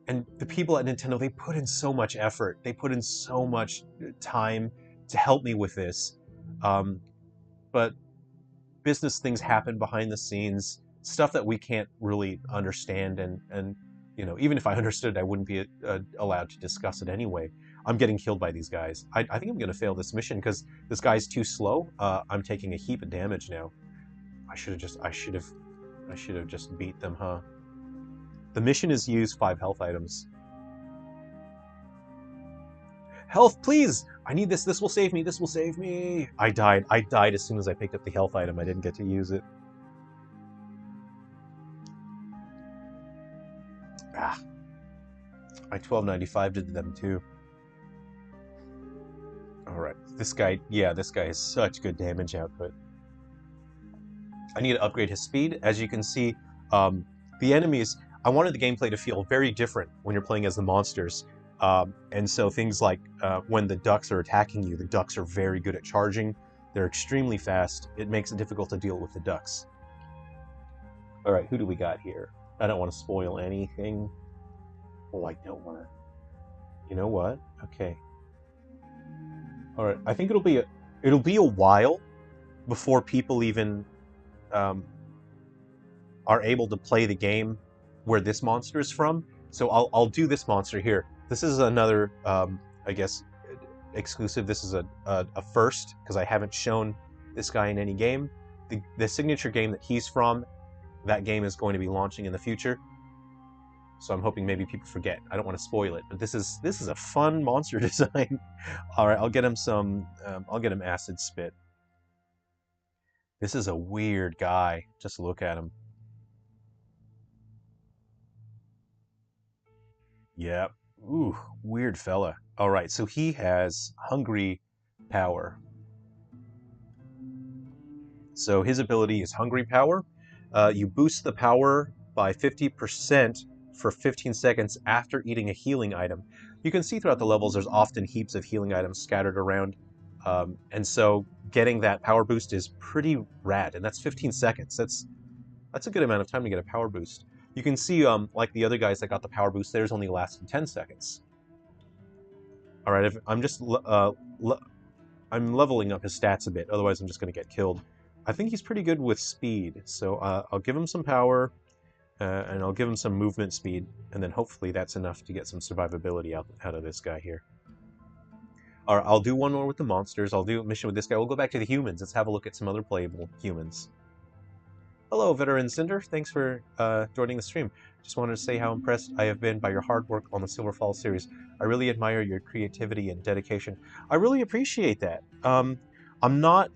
And the people at Nintendo, they put in so much effort. They put in so much time to help me with this. Um, but business things happen behind the scenes, stuff that we can't really understand, and you know, even if I understood, I wouldn't be allowed to discuss it anyway. I'm getting killed by these guys. I think I'm going to fail this mission because this guy's too slow. I'm taking a heap of damage now. I should have just beat them, huh? The mission is use 5 health items. Health, please! I need this. This will save me. This will save me. I died. I died as soon as I picked up the health item. I didn't get to use it. Ah. I 1295 did them too. Alright. This guy, yeah, this guy has such good damage output. I need to upgrade his speed. As you can see, the enemies, I wanted the gameplay to feel very different when you're playing as the monsters. And so things like when the ducks are attacking you, the ducks are very good at charging. They're extremely fast. It makes it difficult to deal with the ducks. All right, who do we got here? I don't want to spoil anything. Oh, I don't want to. You know what? Okay. All right, I think it'll be a while before people even are able to play the game where this monster is from. So I'll do this monster here. This is another, I guess, exclusive. This is a first, because I haven't shown this guy in any game. The signature game that he's from, that game is going to be launching in the future. So I'm hoping maybe people forget. I don't want to spoil it, but this is a fun monster design. All right, I'll get him I'll get him acid spit. This is a weird guy. Just look at him. Yep. Ooh, weird fella. All right, so he has hungry power. So his ability is hungry power. You boost the power by 50% for 15 seconds after eating a healing item. You can see throughout the levels there's often heaps of healing items scattered around. And so getting that power boost is pretty rad, and that's 15 seconds. That's a good amount of time to get a power boost. You can see, like the other guys that got the power boost, theirs only lasted 10 seconds. All right, I'm just I'm leveling up his stats a bit, otherwise I'm just going to get killed. I think he's pretty good with speed, so I'll give him some power, and I'll give him some movement speed, and then hopefully that's enough to get some survivability out of this guy here. All right, I'll do one more with the monsters. I'll do a mission with this guy. We'll go back to the humans. Let's have a look at some other playable humans. Hello, Veteran Cinder. Thanks for joining the stream. Just wanted to say how impressed I have been by your hard work on the Silverfall series. I really admire your creativity and dedication. I really appreciate that. I'm not,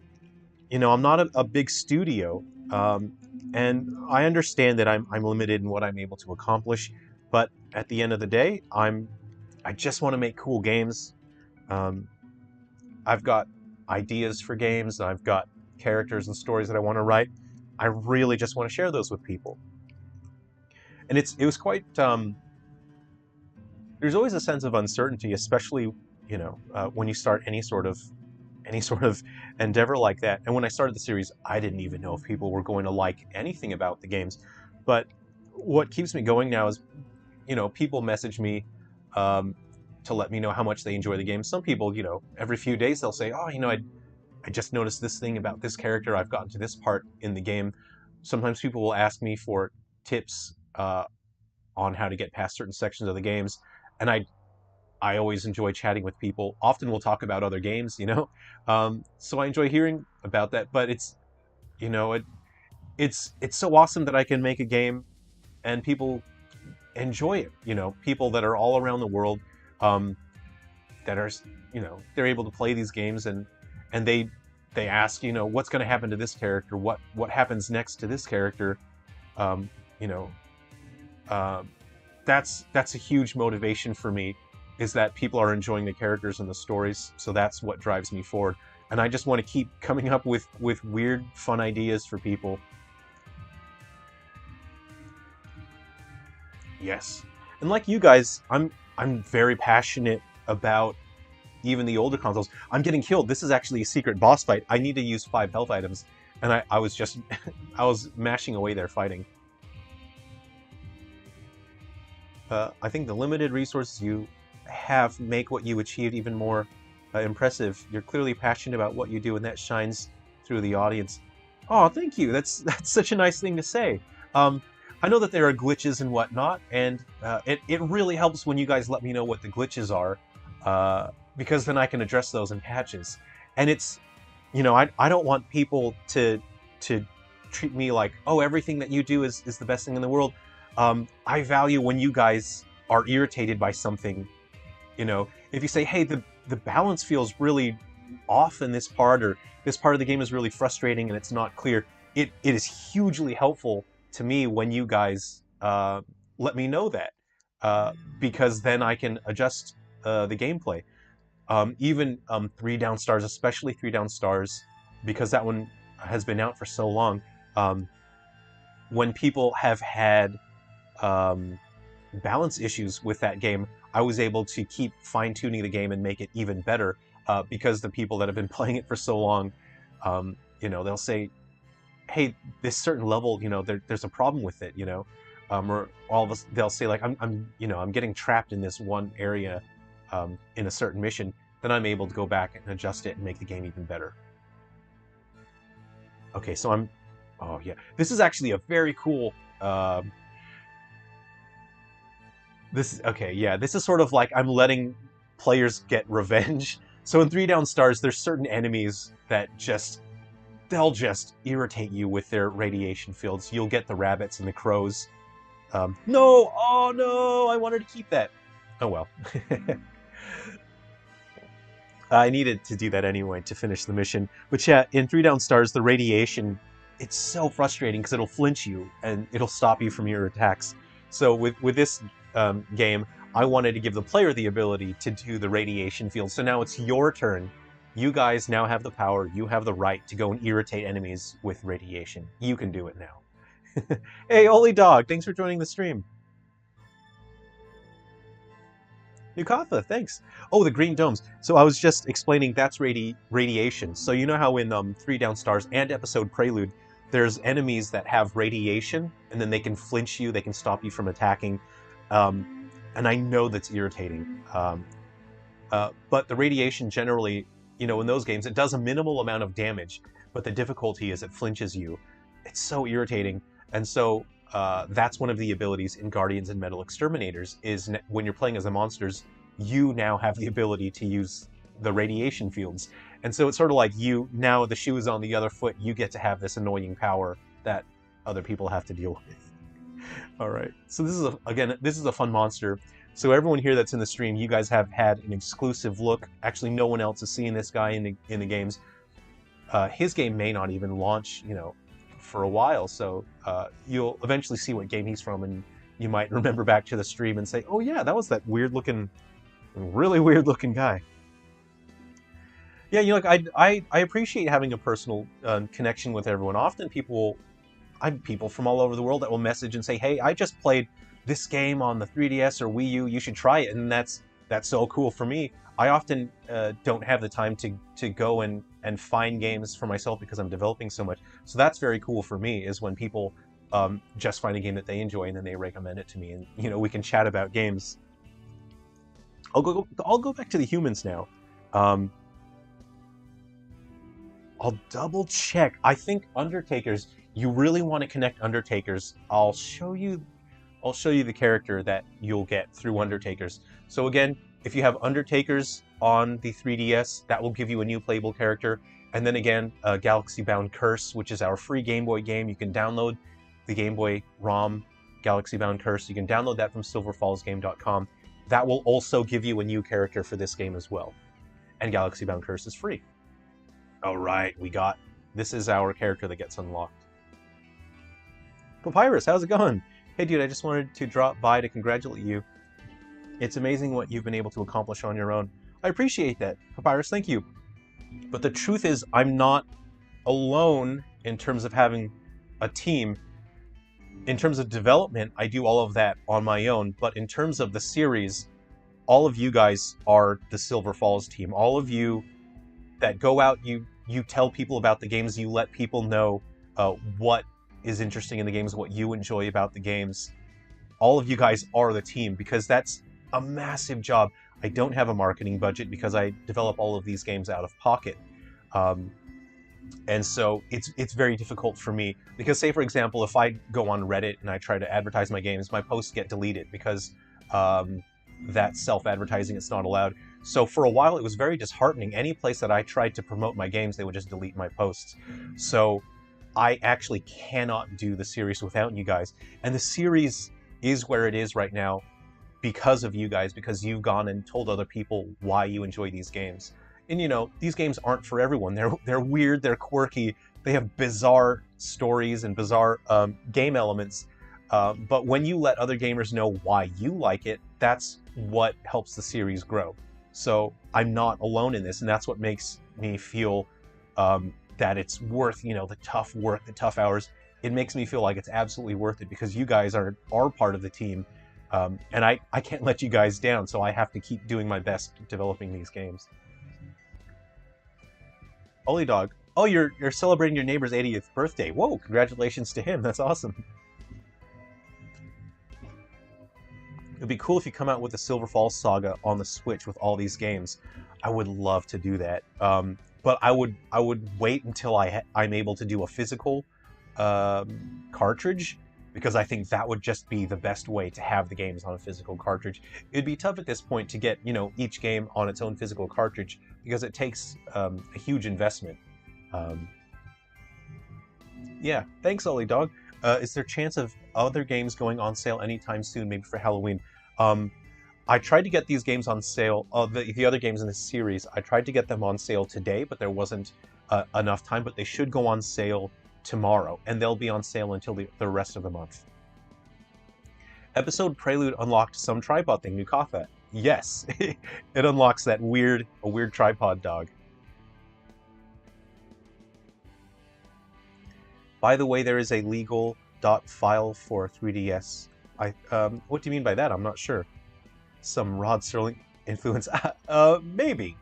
I'm not a big studio, and I understand that I'm limited in what I'm able to accomplish. But at the end of the day, I just want to make cool games. I've got ideas for games, and I've got characters and stories that I want to write. I really just want to share those with people. And it was quite, there's always a sense of uncertainty, especially, when you start any sort of endeavor like that. And when I started the series, I didn't even know if people were going to like anything about the games. But what keeps me going now is, people message me to let me know how much they enjoy the game. Some people, every few days they'll say, oh, I just noticed this thing about this character. I've gotten to this part in the game. Sometimes people will ask me for tips on how to get past certain sections of the games. And I always enjoy chatting with people. Often we'll talk about other games, so I enjoy hearing about that. But it's, it's so awesome that I can make a game and people enjoy it. People that are all around the world, that are, they're able to play these games, and they ask, what's going to happen to this character? What happens next to this character? That's a huge motivation for me, is that people are enjoying the characters and the stories. So that's what drives me forward. And I just want to keep coming up with weird, fun ideas for people. Yes. And like you guys, I'm very passionate about even the older consoles. I'm getting killed. This is actually a secret boss fight. I need to use 5 health items. And I was just, I was mashing away there fighting. I think the limited resources you have make what you achieved even more impressive. You're clearly passionate about what you do, and that shines through the audience. Oh, thank you. That's such a nice thing to say. I know that there are glitches and whatnot, and it really helps when you guys let me know what the glitches are, because then I can address those in patches. And it's, I don't want people to treat me like, oh, everything that you do is the best thing in the world. I value when you guys are irritated by something. If you say, hey, the balance feels really off in this part, or this part of the game is really frustrating and it's not clear, it is hugely helpful to me when you guys let me know that, because then I can adjust the gameplay. Even 3 Down Stars, especially 3 Down Stars, because that one has been out for so long. When people have had balance issues with that game, I was able to keep fine-tuning the game and make it even better, because the people that have been playing it for so long, they'll say, hey, this certain level, there's a problem with it, or all of us, they'll say like, I'm getting trapped in this one area in a certain mission. Then I'm able to go back and adjust it and make the game even better. Okay, so oh yeah, this is actually a very cool, this is sort of like I'm letting players get revenge. So in 3 Down Stars, there's certain enemies that they'll just irritate you with their radiation fields. You'll get the rabbits and the crows. No! Oh no! I wanted to keep that. Oh well. I needed to do that anyway to finish the mission. But yeah, in 3 Down Stars, the radiation, it's so frustrating because it'll flinch you and it'll stop you from your attacks. So with this game, I wanted to give the player the ability to do the radiation field. So now it's your turn. You guys now have the power, you have the right to go and irritate enemies with radiation. You can do it now. Hey, Oli Dog, thanks for joining the stream. Yukatha, thanks. Oh, the green domes. So I was just explaining that's radiation. So you know how in 3 Down Stars and episode Prelude, there's enemies that have radiation, and then they can flinch you, they can stop you from attacking. And I know that's irritating. But the radiation generally, in those games, it does a minimal amount of damage, but the difficulty is it flinches you. It's so irritating. And so that's one of the abilities in Guardians and Metal Exterminators, is when you're playing as the monsters, you now have the ability to use the radiation fields. And so it's sort of like now the shoe is on the other foot, you get to have this annoying power that other people have to deal with. All right, so this is a fun monster. So everyone here that's in the stream, you guys have had an exclusive look. Actually, no one else has seen this guy in the games. His game may not even launch, for a while. So you'll eventually see what game he's from, and you might remember back to the stream and say, "Oh yeah, that was that weird-looking, really weird-looking guy." Yeah, you know, like I appreciate having a personal connection with everyone. Often people from all over the world that will message and say, "Hey, I just played this game on the 3DS or Wii U. You should try it." And that's so cool for me. I often don't have the time to go and find games for myself because I'm developing so much. So that's very cool for me, is when people just find a game that they enjoy and then they recommend it to me, and you know, we can chat about games. I'll go back to the humans now. Um, I'll double check. I think Undertakers. You really want to connect Undertakers. I'll show you the character that you'll get through Undertakers. So again, if you have Undertakers on the 3DS, that will give you a new playable character. And then again, Galaxy Bound Curse, which is our free Game Boy game. You can download the Game Boy ROM, Galaxy Bound Curse. You can download that from silverfallsgame.com. That will also give you a new character for this game as well. And Galaxy Bound Curse is free. All right, this is our character that gets unlocked. Papyrus, how's it going? Hey dude, I just wanted to drop by to congratulate you. It's amazing what you've been able to accomplish on your own. I appreciate that. Papyrus, thank you. But the truth is, I'm not alone in terms of having a team. In terms of development, I do all of that on my own, but in terms of the series, all of you guys are the Silver Falls team. All of you that go out, you tell people about the games, you let people know what is interesting in the games, what you enjoy about the games. All of you guys are the team, because that's a massive job. I don't have a marketing budget because I develop all of these games out of pocket. And so it's very difficult for me, because say for example, if I go on Reddit and I try to advertise my games, my posts get deleted because that's self-advertising, it's not allowed. So for a while it was very disheartening. Any place that I tried to promote my games, they would just delete my posts. So I actually cannot do the series without you guys. And the series is where it is right now because of you guys, because you've gone and told other people why you enjoy these games. And you know, these games aren't for everyone. They're weird, they're quirky, they have bizarre stories and bizarre game elements. But when you let other gamers know why you like it, that's what helps the series grow. So I'm not alone in this, and that's what makes me feel that it's worth, you know, the tough work, the tough hours. It makes me feel like it's absolutely worth it, because you guys are part of the team. And I can't let you guys down, so I have to keep doing my best developing these games. Ollie Dog. Oh, you're celebrating your neighbor's 80th birthday. Whoa, congratulations to him. That's awesome. It'd be cool if you come out with the Silver Falls Saga on the Switch with all these games. I would love to do that. But I would wait until I'm able to do a physical cartridge, because I think that would just be the best way to have the games on a physical cartridge. It'd be tough at this point to get, you know, each game on its own physical cartridge, because it takes a huge investment. Yeah, thanks, Ollie Dog. Is there a chance of other games going on sale anytime soon, maybe for Halloween? I tried to get these games on sale, the other games in this series, I tried to get them on sale today, but there wasn't enough time, but they should go on sale tomorrow, and they'll be on sale until the rest of the month. Episode Prelude unlocked some tripod thing. You caught that? Yes, it unlocks that weird tripod dog. By the way, there is a legal .file for 3DS. What do you mean by that? I'm not sure. Some Rod Serling influence? Maybe.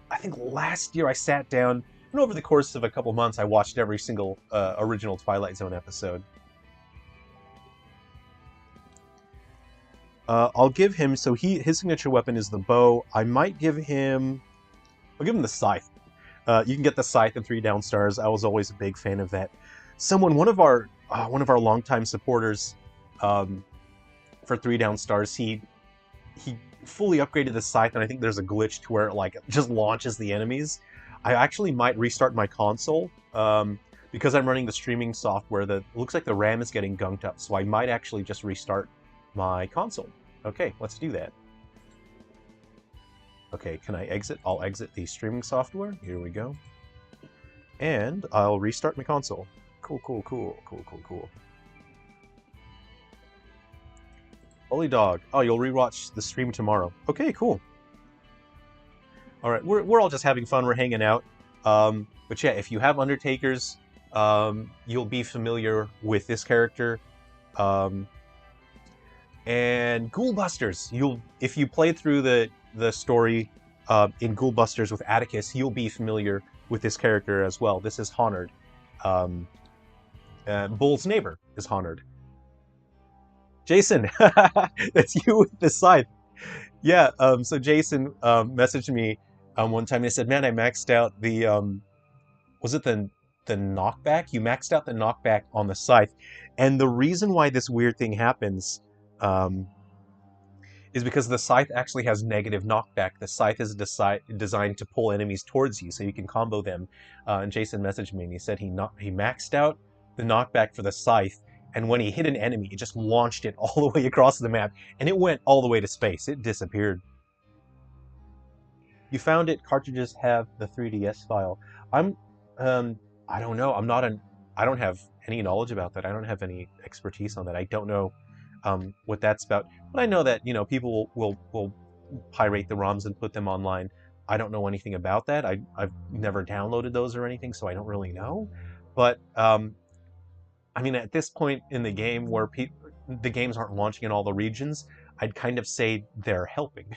I think last year I sat down, and over the course of a couple months, I watched every single original Twilight Zone episode. I'll give him, so his signature weapon is the bow. I'll give him the scythe. You can get the scythe in 3 Down Stars. I was always a big fan of that. One of our longtime supporters for 3 Down Stars, he fully upgraded the scythe, and I think there's a glitch to where it like just launches the enemies. I actually might restart my console because I'm running the streaming software. That looks like the RAM is getting gunked up, so I might actually just restart my console. Okay, let's do that. Okay, can I exit? I'll exit the streaming software. Here we go. And I'll restart my console. Cool. Holy Dog. Oh, you'll rewatch the stream tomorrow. Okay, cool. All right, we're all just having fun. We're hanging out. But yeah, if you have Undertakers, you'll be familiar with this character. Um, and Ghoul Busters, if you played through the story in Ghoul Busters with Atticus, you'll be familiar with this character as well. This is Honard. Um, Bull's neighbor is Honard. Jason, that's you with the scythe. Yeah, so Jason messaged me one time and he said, "Man, I maxed out the was it the knockback? You maxed out the knockback on the scythe, and the reason why this weird thing happens um, is because the scythe actually has negative knockback. The scythe is designed to pull enemies towards you, so you can combo them." And Jason messaged me and he said he maxed out the knockback for the scythe, and when he hit an enemy, it just launched it all the way across the map, and it went all the way to space. It disappeared. You found it. Cartridges have the 3DS file. I'm, I don't know. I don't have any knowledge about that. I don't have any expertise on that. I don't know what that's about. But I know that people will pirate the ROMs and put them online. I don't know anything about that. I've never downloaded those or anything, so I don't really know. But I mean, at this point in the game where the games aren't launching in all the regions, I'd kind of say they're helping.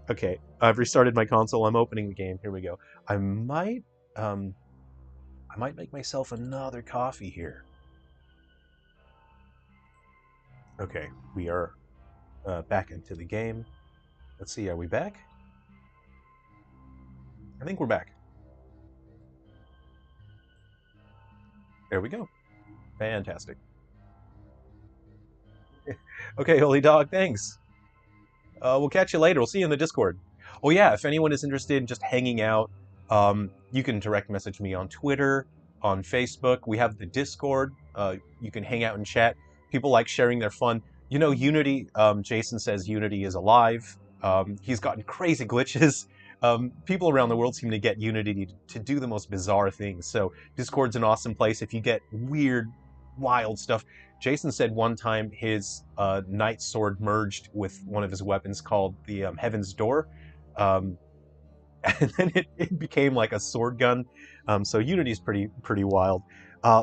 Okay, I've restarted my console. I'm opening the game. Here we go. I might, um, I might make myself another coffee here. Okay, we are back into the game. Let's see, are we back? I think we're back. There we go. Fantastic. Okay, Holy Dog, thanks. We'll catch you later. We'll see you in the Discord. Oh yeah, if anyone is interested in just hanging out, you can direct message me on Twitter, on Facebook. We have the Discord. You can hang out and chat. People like sharing their fun. Unity, Jason says Unity is alive. He's gotten crazy glitches. People around the world seem to get Unity to do the most bizarre things. So Discord's an awesome place if you get weird, wild stuff. Jason said one time his knight sword merged with one of his weapons called the Heaven's Door, um, and then it became like a sword gun. So Unity's pretty wild.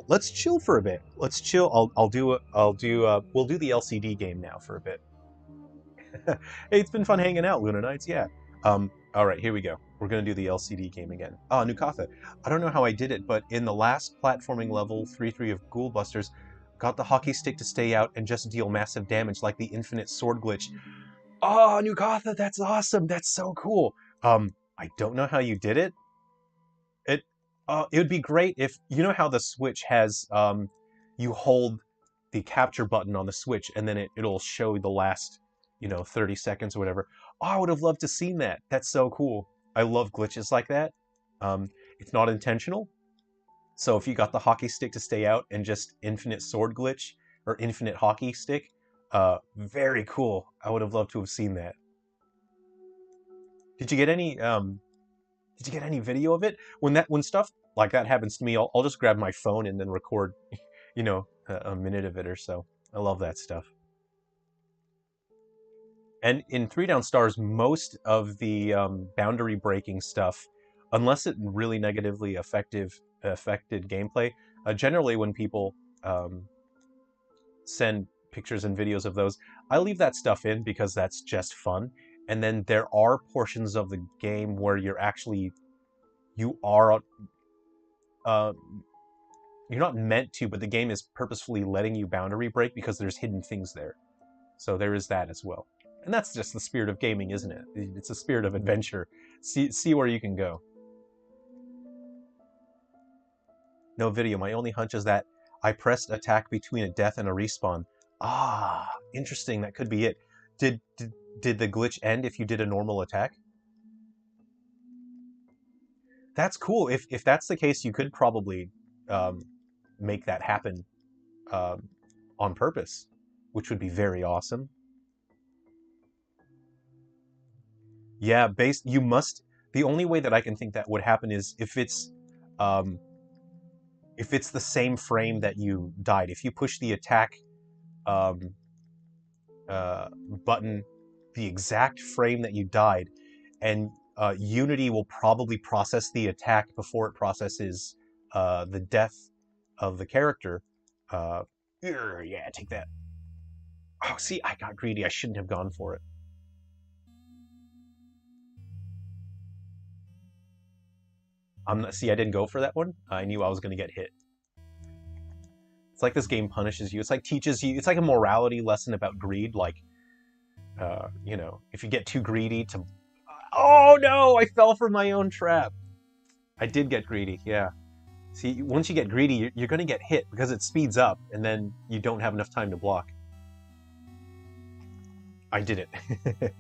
Let's chill for a bit. Let's chill. We'll do the LCD game now for a bit. Hey, it's been fun hanging out, Luna Knights. Yeah. All right, here we go. We're gonna do the LCD game again. Ah, Nukatha. I don't know how I did it, but in the last platforming level 3-3 of Ghoul Busters, got the hockey stick to stay out and just deal massive damage like the infinite sword glitch. Oh, Nukatha, that's awesome. That's so cool. I don't know how you did it. It it would be great if you know how the Switch has you hold the capture button on the Switch and then it'll show the last 30 seconds or whatever. Oh, I would have loved to seen that. That's so cool. I love glitches like that. It's not intentional. So if you got the hockey stick to stay out and just infinite sword glitch or infinite hockey stick, very cool. I would have loved to have seen that. Did you get any did you get any video of it? When stuff like that happens to me, I'll just grab my phone and then record, a minute of it or so. I love that stuff. And in Three Down Stars, most of the boundary breaking stuff, unless it really negatively affected gameplay, generally when people send pictures and videos of those, I leave that stuff in because that's just fun. And then there are portions of the game where you are uh, you're not meant to, but the game is purposefully letting you boundary break because there's hidden things there. So there is that as well. And that's just the spirit of gaming, isn't it? It's a spirit of adventure. See where you can go. No video. My only hunch is that I pressed attack between a death and a respawn. Ah, interesting. That could be it. Did the glitch end if you did a normal attack? That's cool. If that's the case, you could probably um, make that happen um, on purpose, which would be very awesome. Yeah, you must. The only way that I can think that would happen is um, if it's the same frame that you died. If you push the attack um, button the exact frame that you died, and Unity will probably process the attack before it processes the death of the character. Yeah, take that. Oh, see, I got greedy. I shouldn't have gone for it. See, I didn't go for that one. I knew I was going to get hit. It's like this game punishes you. It's like teaches you. It's like a morality lesson about greed. Like, you know, if you get too greedy to... Oh no, I fell for my own trap. I did get greedy, yeah. See, once you get greedy, you're going to get hit because it speeds up, and then you don't have enough time to block. I did it.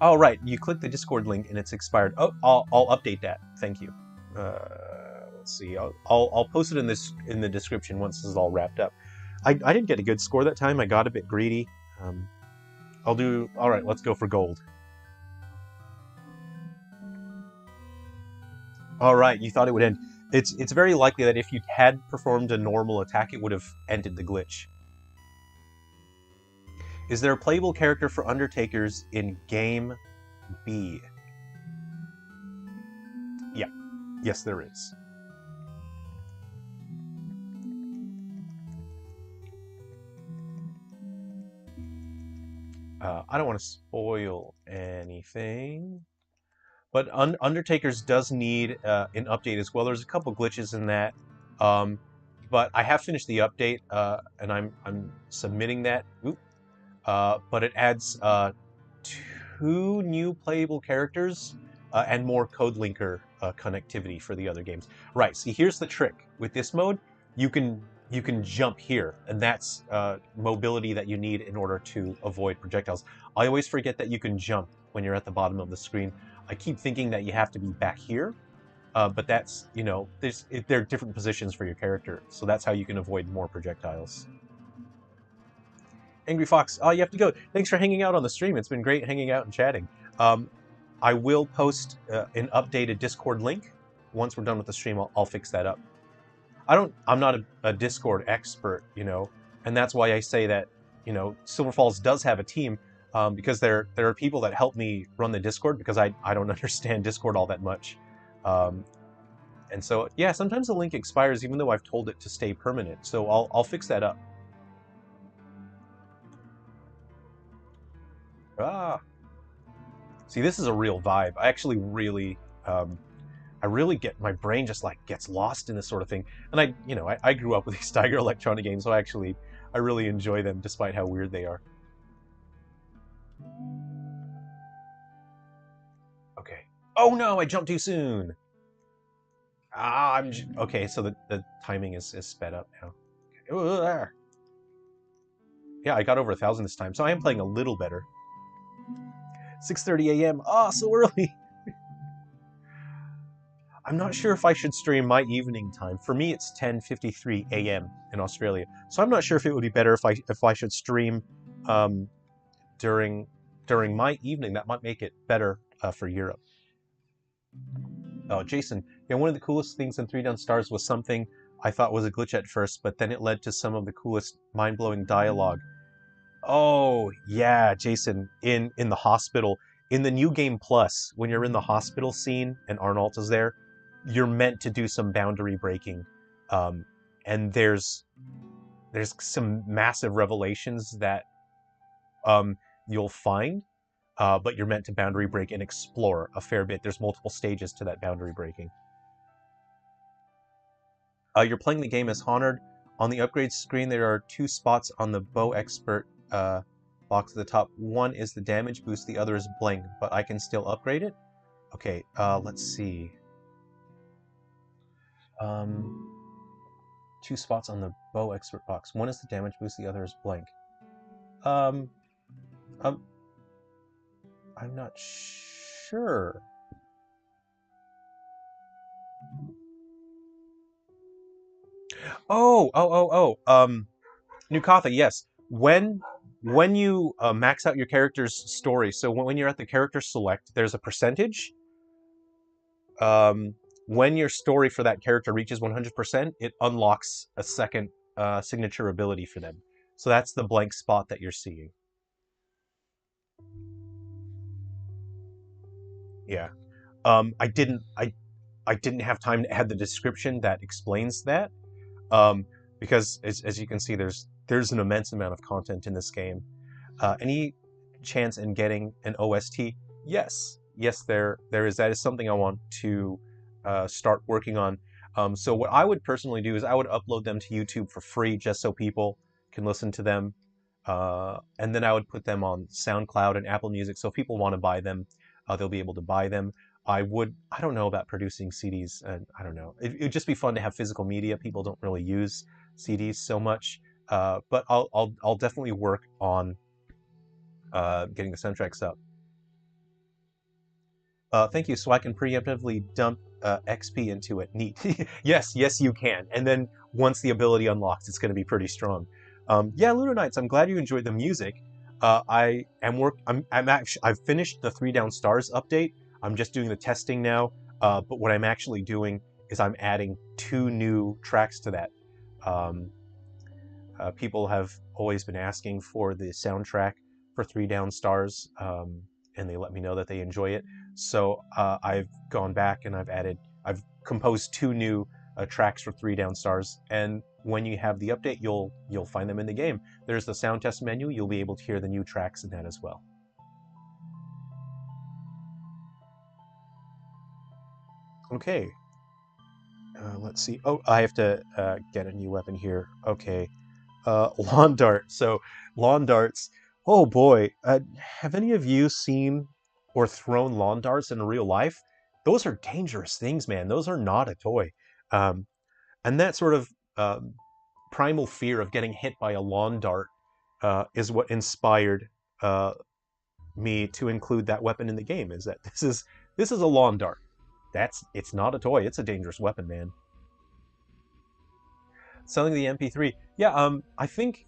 Oh, right. You click the Discord link and it's expired. Oh, I'll update that. Thank you. Let's see. I'll post it in the description once this is all wrapped up. I didn't get a good score that time. I got a bit greedy. All right, let's go for gold. All right, you thought it would end. It's very likely that if you had performed a normal attack, it would have ended the glitch. Is there a playable character for Undertakers in Game B? Yeah. Yes, there is. I don't want to spoil anything, but Undertakers does need an update as well. There's a couple glitches in that, but I have finished the update, and I'm submitting that. Oop. But it adds 2 new playable characters and more code linker connectivity for the other games. Right. See, here's the trick with this mode: you can jump here, and that's mobility that you need in order to avoid projectiles. I always forget that you can jump when you're at the bottom of the screen. I keep thinking that you have to be back here, but that's, you know, there are different positions for your character, so that's how you can avoid more projectiles. Angry Fox, oh, you have to go. Thanks for hanging out on the stream. It's been great hanging out and chatting. I will post an updated Discord link. Once we're done with the stream, I'll fix that up. I'm not a Discord expert, you know, and that's why I say that, you know, Silver Falls does have a team, because there are people that help me run the Discord, because I don't understand Discord all that much. And so, yeah, sometimes the link expires even though I've told it to stay permanent. So I'll fix that up. Ah. See, this is a real vibe. I actually really, I really get, my brain just like gets lost in this sort of thing. And you know, I grew up with these Tiger Electronic games, so I really enjoy them despite how weird they are. Okay. Oh no, I jumped too soon. Ah, okay, so the timing is sped up now. Okay. Yeah, I got over 1,000 this time, so I am playing a little better. 6:30 a.m. Ah, so early. I'm not sure if I should stream my evening time. For me, it's 10:53 a.m. in Australia, so I'm not sure if it would be better if I should stream during my evening. That might make it better for Europe. Oh, Jason, yeah, one of the coolest things in 3 Down Stars was something I thought was a glitch at first, but then it led to some of the coolest, mind-blowing dialogue. Oh, yeah, Jason, in the hospital, in the New Game Plus, when you're in the hospital scene and Arnault is there, you're meant to do some boundary breaking. And there's some massive revelations that you'll find, but you're meant to boundary break and explore a fair bit. There's multiple stages to that boundary breaking. You're playing the game as Honored. On the upgrade screen, there are 2 spots on the Bow Expert box at the top. One is the damage boost, the other is blank, but I can still upgrade it? Okay, let's see. 2 spots on the Bow Expert box. One is the damage boost, the other is blank. I'm not sure. Nukatha, yes. When you max out your character's story, so when you're at the character select, there's a percentage. When your story for that character reaches 100%, it unlocks a second signature ability for them. So that's the blank spot that you're seeing. Yeah. I didn't have time to add the description that explains that. Because as you can see, there's an immense amount of content in this game. Any chance in getting an OST? Yes, yes, there is. That is something I want to start working on. So what I would personally do is I would upload them to YouTube for free, just so people can listen to them. And then I would put them on SoundCloud and Apple Music. So if people want to buy them, they'll be able to buy them. I don't know about producing CDs, and I don't know. It'd just be fun to have physical media. People don't really use CDs so much. But I'll definitely work on getting the soundtracks up. Thank you. So I can preemptively dump XP into it. Neat. Yes, yes, you can. And then once the ability unlocks, it's going to be pretty strong. Yeah, Lunar Knights. I'm glad you enjoyed the music. I've finished the 3 Down Stars update. I'm just doing the testing now. But what I'm actually doing is I'm adding 2 new tracks to that. People have always been asking for the soundtrack for 3 Down Stars, and they let me know that they enjoy it. So I've gone back and I've composed 2 new tracks for 3 Down Stars, and when you have the update, you'll find them in the game. There's the sound test menu. You'll be able to hear the new tracks in that as well. Okay. Let's see. Oh, I have to get a new weapon here. Okay. Lawn dart. So, lawn darts. Oh boy. Have any of you seen or thrown lawn darts in real life? Those are dangerous things, man. Those are not a toy. Um, and that sort of primal fear of getting hit by a lawn dart is what inspired uh, me to include that weapon in the game. Is that this is a lawn dart. It's not a toy. It's a dangerous weapon, man. Selling the MP3. Yeah, I think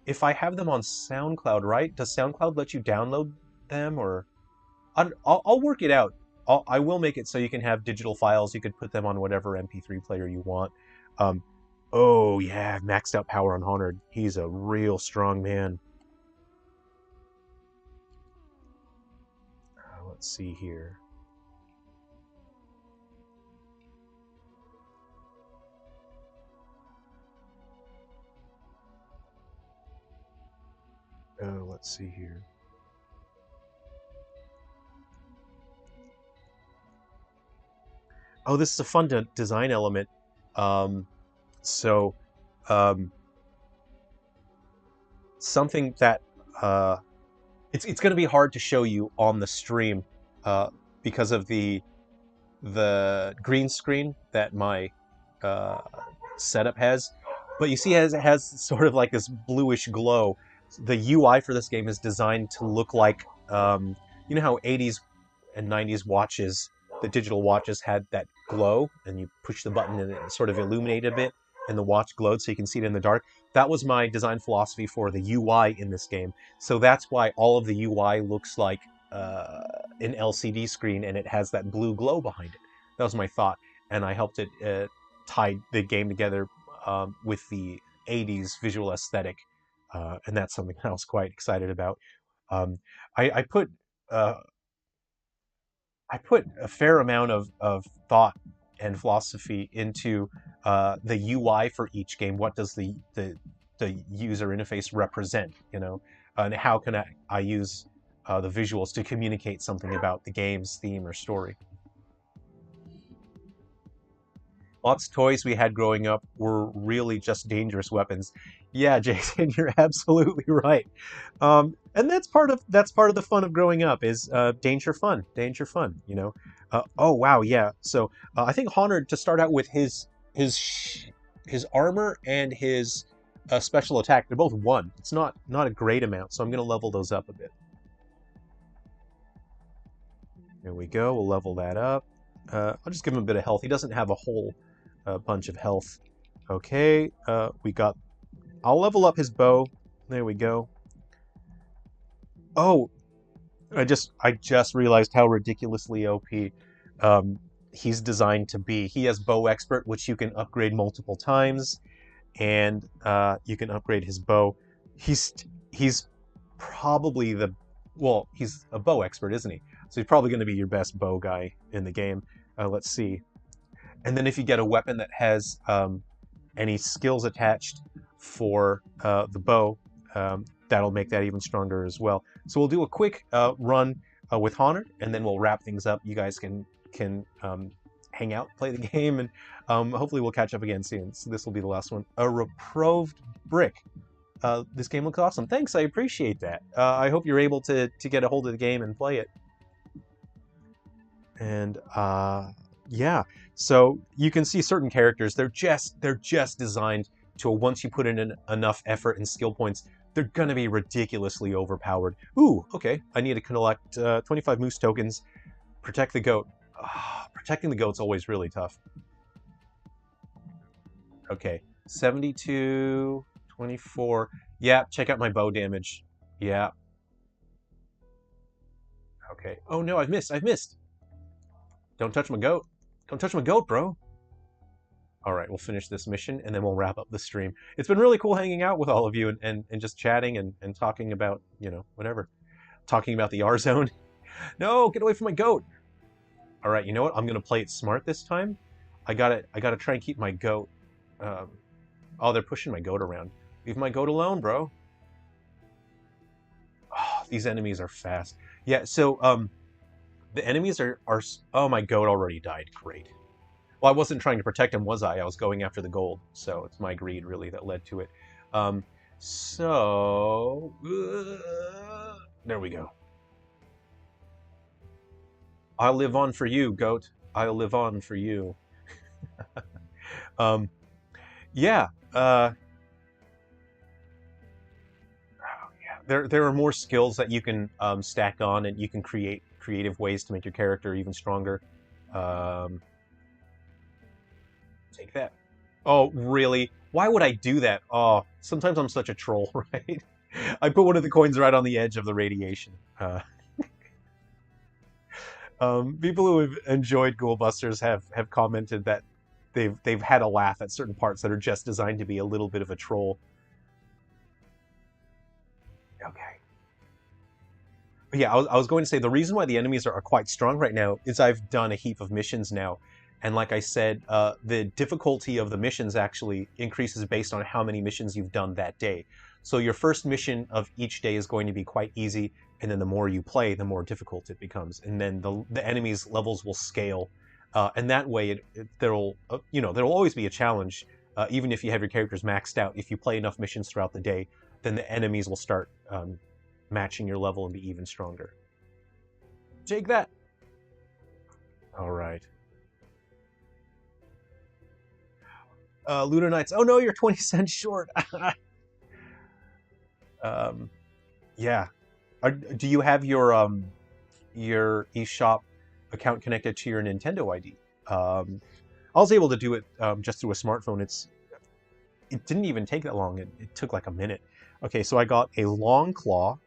if I have them on SoundCloud, right? Does SoundCloud let you download them, or I'll work it out. I will make it so you can have digital files. You could put them on whatever MP3 player you want. Um, oh yeah, maxed out power on Honored. He's a real strong man. Let's see here. Let's see here. Oh, this is a fun design element. Um, so, um, something that it's going to be hard to show you on the stream uh, because of the green screen that my uh, setup has. But you see, it has sort of like this bluish glow. The UI for this game is designed to look like you know how 80s and 90s watches, the digital watches had that glow, and you push the button and it sort of illuminated a bit, and the watch glowed so you can see it in the dark. That was my design philosophy for the UI in this game. So that's why all of the UI looks like an LCD screen, and it has that blue glow behind it. That was my thought, and I helped it tie the game together with the 80s visual aesthetic, and that's something I was quite excited about. Um, I put uh, I put a fair amount of thought and philosophy into the UI for each game. What does the user interface represent? You know, and how can I use the visuals to communicate something about the game's theme or story? Lots of toys we had growing up were really just dangerous weapons. Yeah, Jason, you're absolutely right. And that's part of the fun of growing up is danger fun. You know. Oh wow, yeah. So I think Honored to start out with his armor and his special attack. They're both 1. It's not a great amount, so I'm gonna level those up a bit. There we go. We'll level that up. I'll just give him a bit of health. He doesn't have a whole bunch of health. Okay, we got... I'll level up his bow. There we go. Oh, I just realized how ridiculously OP he's designed to be. He has bow expert, which you can upgrade multiple times, and you can upgrade his bow. He's probably he's a bow expert, isn't he? So he's probably going to be your best bow guy in the game. Let's see. And then if you get a weapon that has any skills attached for the bow, that'll make that even stronger as well. So we'll do a quick run with Honor, and then we'll wrap things up. You guys can hang out, play the game, and hopefully we'll catch up again soon. So this will be the last one. A reproved brick. This game looks awesome. Thanks, I appreciate that. I hope you're able to get a hold of the game and play it. And yeah, so you can see certain characters. They're just designed to, once you put in enough effort and skill points, they're gonna be ridiculously overpowered. Ooh, okay. I need to collect 25 moose tokens. Protect the goat. Protecting the goat's always really tough. Okay, 72, 24. Yeah, check out my bow damage. Yeah. Okay. Oh no, I've missed. Don't touch my goat. Don't touch my goat, bro. All right, we'll finish this mission, and then we'll wrap up the stream. It's been really cool hanging out with all of you and just chatting and talking about, you know, whatever. Talking about the R zone. No, get away from my goat. All right, you know what? I'm going to play it smart this time. I gotta try and keep my goat. Oh, they're pushing my goat around. Leave my goat alone, bro. Oh, these enemies are fast. Yeah, so, the enemies are... Oh, my goat already died. Great. Well, I wasn't trying to protect him, was I? I was going after the gold. So it's my greed, really, that led to it. There we go. I'll live on for you, goat. I'll live on for you. Yeah. There are more skills that you can stack on, and you can create creative ways to make your character even stronger. Take that. Oh, really? Why would I do that? Oh, sometimes I'm such a troll, right? I put one of the coins right on the edge of the radiation. People who have enjoyed Ghoul Busters have commented that they've had a laugh at certain parts that are just designed to be a little bit of a troll. Okay. But yeah, I was going to say the reason why the enemies are quite strong right now is I've done a heap of missions now. And like I said, the difficulty of the missions actually increases based on how many missions you've done that day. So your first mission of each day is going to be quite easy, and then the more you play, the more difficult it becomes. And then the enemies' levels will scale. And that way, there'll always be a challenge, even if you have your characters maxed out. If you play enough missions throughout the day, then the enemies will start matching your level and be even stronger. Take that! All right. Lunar Knights. Oh no, you're 20 cents short. Yeah. Do you have your eShop account connected to your Nintendo ID? I was able to do it just through a smartphone. It didn't even take that long. It took like a minute. Okay, so I got a Long Claw,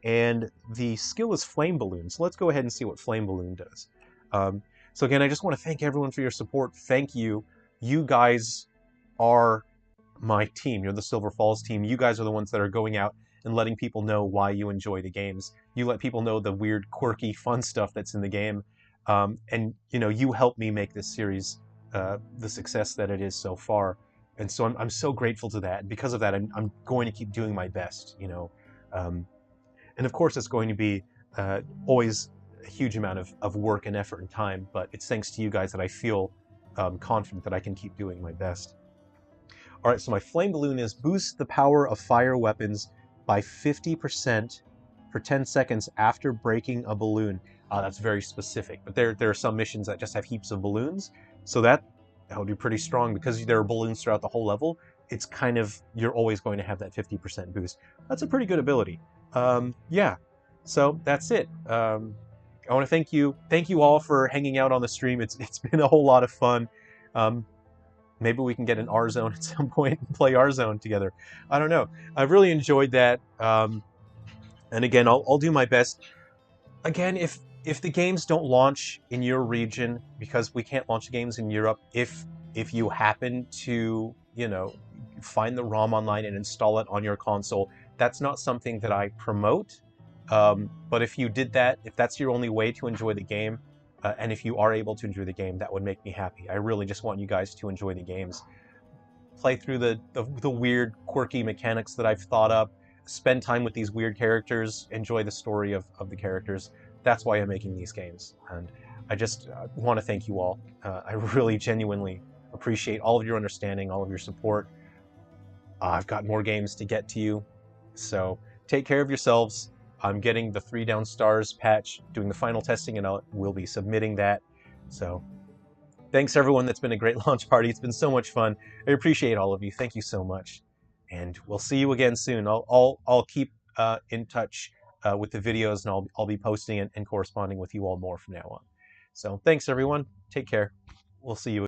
and the skill is Flame Balloon. So let's go ahead and see what Flame Balloon does. So again, I just want to thank everyone for your support. Thank you. You guys are my team. You're the Silver Falls team. You guys are the ones that are going out and letting people know why you enjoy the games. You let people know the weird, quirky, fun stuff that's in the game. And, you know, you helped me make this series the success that it is so far. And so I'm so grateful to that. And because of that, I'm going to keep doing my best, you know. And of course, it's going to be always a huge amount of work and effort and time. But it's thanks to you guys that I feel confident that I can keep doing my best. All right, so my Flame Balloon is boost the power of fire weapons by 50% for 10 seconds after breaking a balloon. That's very specific, but there are some missions that just have heaps of balloons, so that would be pretty strong because there are balloons throughout the whole level. It's kind of, you're always going to have that 50% boost. That's a pretty good ability. Yeah, so that's it. I want to thank you all for hanging out on the stream. It's been a whole lot of fun. Maybe we can get an R zone at some point and play R zone together. I don't know. I've really enjoyed that. And again, I'll do my best. Again, if the games don't launch in your region, because we can't launch games in Europe, if you happen to, you know, find the ROM online and install it on your console, that's not something that I promote. But if you did that, if that's your only way to enjoy the game, and if you are able to enjoy the game, that would make me happy. I really just want you guys to enjoy the games. Play through the weird, quirky mechanics that I've thought up, spend time with these weird characters, enjoy the story of the characters. That's why I'm making these games. And I just want to thank you all. I really genuinely appreciate all of your understanding, all of your support. I've got more games to get to you, so take care of yourselves. I'm getting the 3 down stars patch, doing the final testing, and we'll be submitting that. So thanks everyone. That's been a great launch party. It's been so much fun. I appreciate all of you. Thank you so much, and we'll see you again soon. I'll keep in touch with the videos, and I'll be posting and corresponding with you all more from now on. So thanks everyone. Take care. We'll see you.